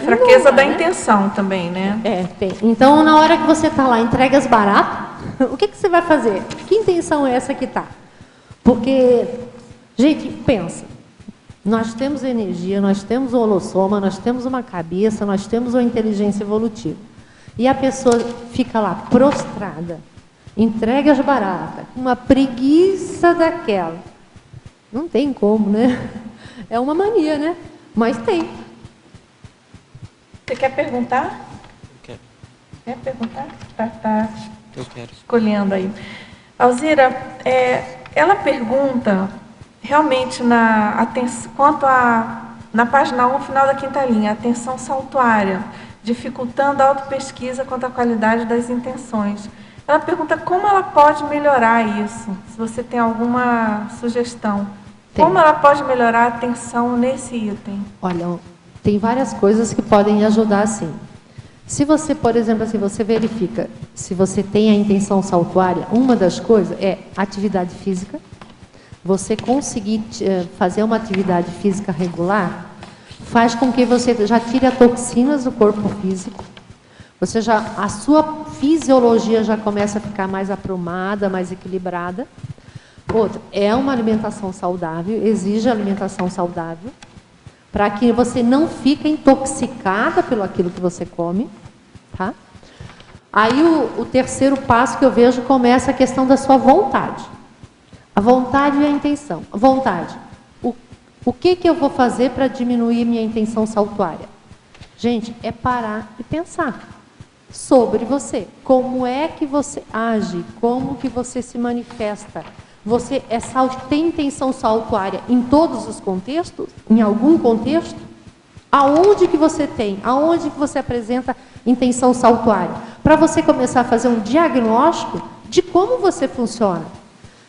fraqueza da intenção também, né? Tem. Então, na hora que você está lá, entregas barato, o que você vai fazer? Que intenção é essa que está? Porque, gente, pensa. Nós temos energia, nós temos o holossoma, nós temos uma cabeça, nós temos uma inteligência evolutiva. E a pessoa fica lá prostrada, entregas baratas, uma preguiça daquela. Não tem como, né? É uma mania, né? Mas tem. Você quer perguntar? Quero. Quer perguntar? Tá Eu quero. Escolhendo aí. Alzira, ela pergunta, realmente, na página 1, final da 5ª linha, atenção saltuária, dificultando a autopesquisa quanto à qualidade das intenções. Ela pergunta como ela pode melhorar isso, se você tem alguma sugestão. Como ela pode melhorar a atenção nesse item? Olha, tem várias coisas que podem ajudar, sim. Se você, por exemplo, assim, você verifica se você tem a intenção saltuária, uma das coisas é atividade física. Você conseguir fazer uma atividade física regular faz com que você já tire as toxinas do corpo físico. A sua fisiologia já começa a ficar mais aprumada, mais equilibrada. Outra, é uma alimentação saudável, exige alimentação saudável, para que você não fique intoxicada pelo aquilo que você come, tá? Aí o terceiro passo que eu vejo começa a questão da sua vontade. A vontade e a intenção. A vontade. O que eu vou fazer para diminuir minha intenção saltuária? Gente, é parar e pensar sobre você. Como é que você age? Como que você se manifesta? Você tem intenção saltuária em todos os contextos? Em algum contexto? Aonde que você tem? Aonde que você apresenta intenção saltuária? Para você começar a fazer um diagnóstico de como você funciona.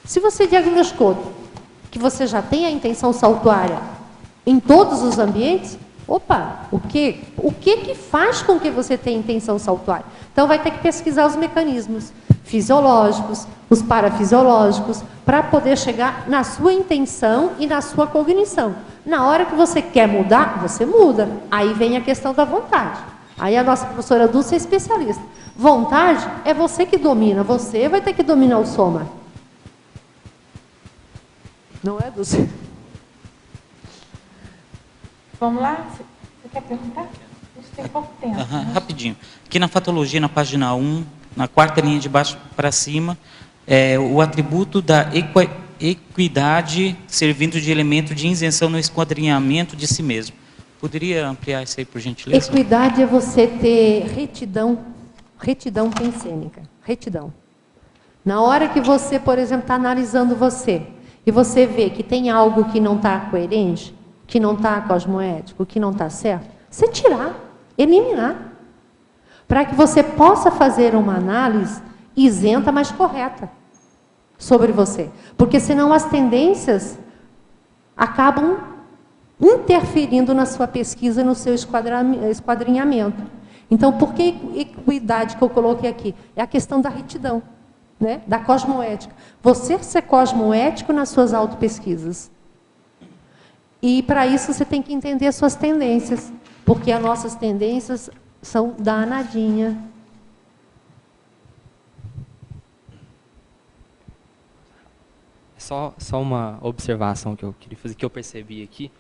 Se você diagnosticou que você já tem a intenção saltuária em todos os ambientes, opa, o que faz com que você tenha intenção saltuária? Então vai ter que pesquisar os mecanismos fisiológicos, os parafisiológicos, para poder chegar na sua intenção e na sua cognição. Na hora que você quer mudar, você muda. Aí vem a questão da vontade. Aí a nossa professora Dulce é especialista. Vontade é você que domina, você vai ter que dominar o soma. Não é, Dulce? Vamos lá? Você quer perguntar? A gente tem pouco tempo. Rapidinho. Aqui na fatologia, na página 1, na quarta linha de baixo para cima, o atributo da equidade servindo de elemento de isenção no esquadrinhamento de si mesmo. Poderia ampliar isso aí, por gentileza? Equidade é você ter retidão pensênica. Retidão. Na hora que você, por exemplo, está analisando você, e você vê que tem algo que não está coerente, que não está cosmoético, que não está certo, você tirar, eliminar. Para que você possa fazer uma análise isenta, mas correta sobre você. Porque senão as tendências acabam interferindo na sua pesquisa e no seu esquadrinhamento. Então, por que equidade que eu coloquei aqui? É a questão da retidão, né? Da cosmoética. Você ser cosmoético nas suas autopesquisas. E, para isso, você tem que entender as suas tendências. Porque as nossas tendências são danadinha. Só uma observação que eu queria fazer, que eu percebi aqui,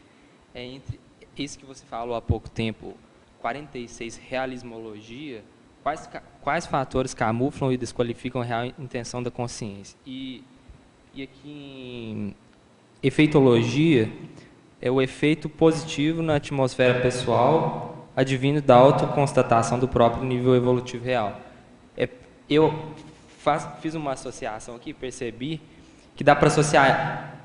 é entre isso que você falou há pouco tempo, 46, realismologia, quais fatores camuflam e desqualificam a real intenção da consciência? E aqui em efeitologia, é o efeito positivo na atmosfera pessoal, advindo da autoconstatação do próprio nível evolutivo real. Eu fiz uma associação aqui, percebi que dá para associar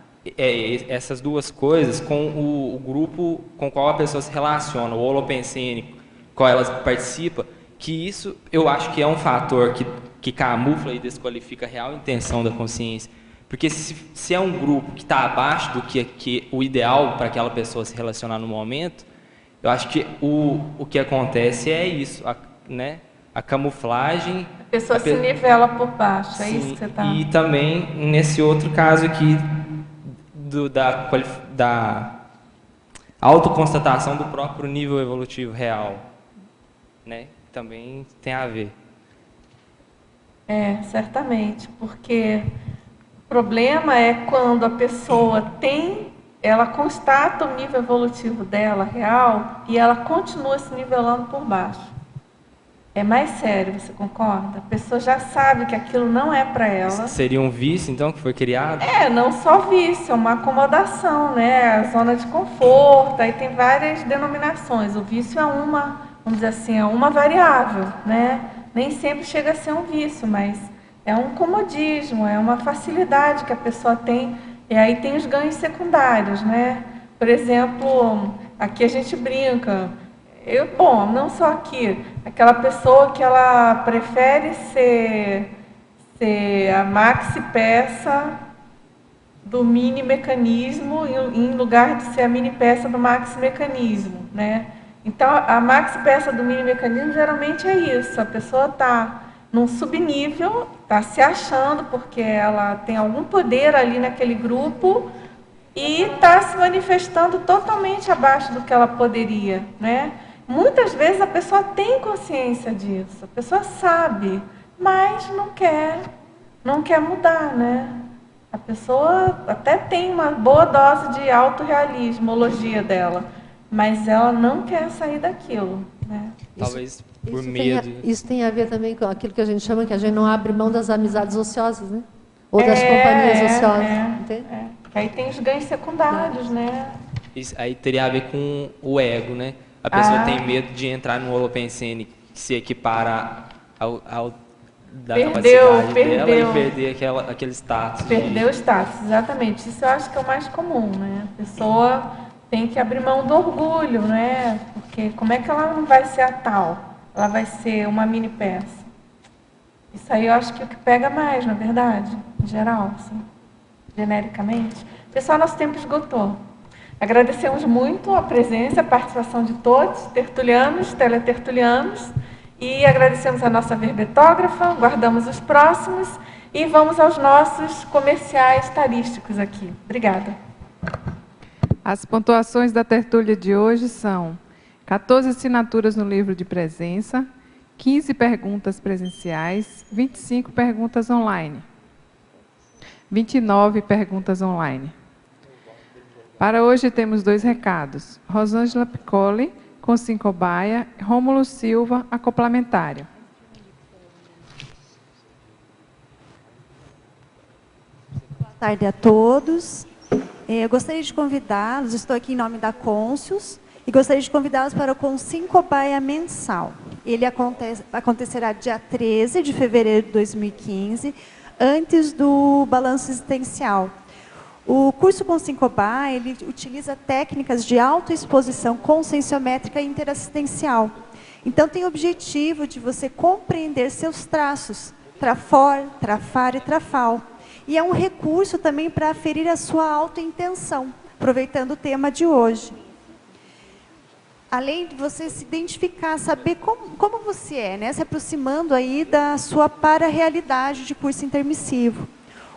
essas duas coisas com o grupo com o qual a pessoa se relaciona, o holopensene, qual ela participa, que isso eu acho que é um fator que camufla e desqualifica a real intenção da consciência. Porque se é um grupo que está abaixo do que o ideal para aquela pessoa se relacionar no momento, eu acho que o que acontece é isso, né? A camuflagem... A pessoa se nivela por baixo, é isso que você está... E também, nesse outro caso aqui, da autoconstatação do próprio nível evolutivo real, né? Também tem a ver. Certamente, porque o problema é quando a pessoa ela constata o nível evolutivo dela real e ela continua se nivelando por baixo. É mais sério, você concorda? A pessoa já sabe que aquilo não é para ela. Seria um vício, então, que foi criado? Não só vício, é uma acomodação, né? A zona de conforto, aí tem várias denominações. O vício é uma, vamos dizer assim, é uma variável, né? Nem sempre chega a ser um vício, mas é um comodismo, é uma facilidade que a pessoa tem. E aí tem os ganhos secundários, né? Por exemplo, aqui a gente brinca... não só aqui, aquela pessoa que ela prefere ser a maxi peça do mini mecanismo em lugar de ser a mini peça do maxi mecanismo, né? Então, a maxi peça do mini mecanismo geralmente é isso. A pessoa está num subnível, está se achando porque ela tem algum poder ali naquele grupo e está se manifestando totalmente abaixo do que ela poderia, né? Muitas vezes a pessoa tem consciência disso, a pessoa sabe, mas não quer mudar, né? A pessoa até tem uma boa dose de autorrealismologia dela, mas ela não quer sair daquilo, né? Talvez por medo. Isso tem a ver também com aquilo que a gente chama que a gente não abre mão das amizades ociosas, né? Ou das companhias ociosas. Entende? Aí tem os ganhos secundários, né? Isso aí teria a ver com o ego, né? A pessoa tem medo de entrar no holopensene que se equipara da capacidade dela e perder aquele status. Perdeu o status, exatamente. Isso eu acho que é o mais comum, né? A pessoa tem que abrir mão do orgulho, né? Porque como é que ela não vai ser a tal? Ela vai ser uma mini peça. Isso aí eu acho que é o que pega mais, na verdade, em geral, assim, genericamente. Pessoal, nosso tempo esgotou. Agradecemos muito a presença, a participação de todos, tertulianos, teletertulianos, e agradecemos a nossa verbetógrafa, guardamos os próximos e vamos aos nossos comerciais tarísticos aqui. Obrigada. As pontuações da tertúlia de hoje são 14 assinaturas no livro de presença, 15 perguntas presenciais, 25 perguntas online, 29 perguntas online. Para hoje temos 2 recados. Rosângela Piccoli, com 5 baia, Rômulo Silva, acoplamentário. Boa tarde a todos. Eu gostaria de convidá-los, estou aqui em nome da Conscius, e gostaria de convidá-los para o Concinco Baia mensal. Ele acontecerá dia 13 de fevereiro de 2015, antes do balanço existencial. O curso Concinco Baia, ele utiliza técnicas de autoexposição conscienciométrica e interassistencial. Então, tem o objetivo de você compreender seus traços, trafor, trafar e trafal. E é um recurso também para aferir a sua autointenção, aproveitando o tema de hoje. Além de você se identificar, saber como você é, né? Se aproximando aí da sua para-realidade de curso intermissivo.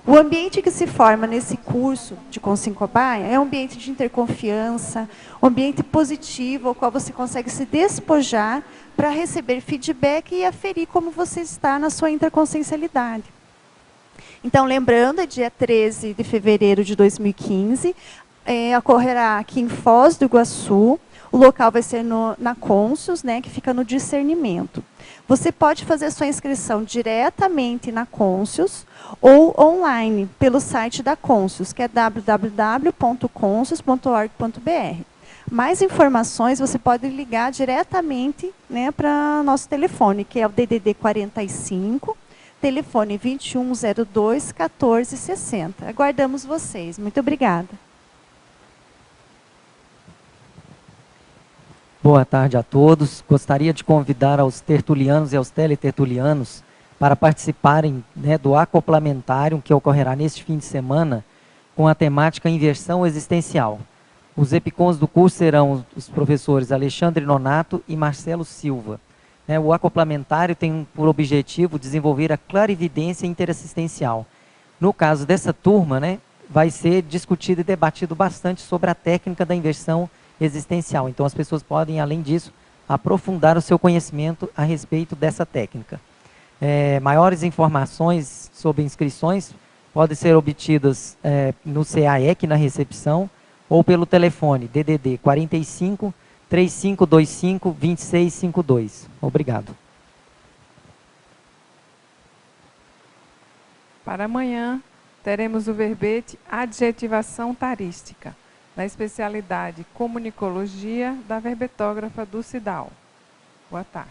O ambiente que se forma nesse curso de Concinco Baia é um ambiente de interconfiança, um ambiente positivo, ao qual você consegue se despojar para receber feedback e aferir como você está na sua interconsciencialidade. Então, lembrando, é dia 13 de fevereiro de 2015, ocorrerá aqui em Foz do Iguaçu. O local vai ser na Conscius, né, que fica no discernimento. Você pode fazer sua inscrição diretamente na Conscius ou online, pelo site da Conscius, que é www.conscius.org.br. Mais informações você pode ligar diretamente, né, para nosso telefone, que é o DDD 45, telefone 2102 1460. Aguardamos vocês. Muito obrigada. Boa tarde a todos. Gostaria de convidar aos tertulianos e aos teletertulianos para participarem, né, do acoplamentário que ocorrerá neste fim de semana com a temática Inversão Existencial. Os epicons do curso serão os professores Alexandre Nonato e Marcelo Silva. O acoplamentário tem por objetivo desenvolver a clarividência interassistencial. No caso dessa turma, né, vai ser discutido e debatido bastante sobre a técnica da inversão existencial. Então, as pessoas podem, além disso, aprofundar o seu conhecimento a respeito dessa técnica. Maiores informações sobre inscrições podem ser obtidas no CAEC, na recepção, ou pelo telefone DDD 45 3525 2652. Obrigado. Para amanhã, teremos o verbete Adjetivação Tarística, na especialidade Comunicologia da verbetógrafa do CIDAL. Boa tarde.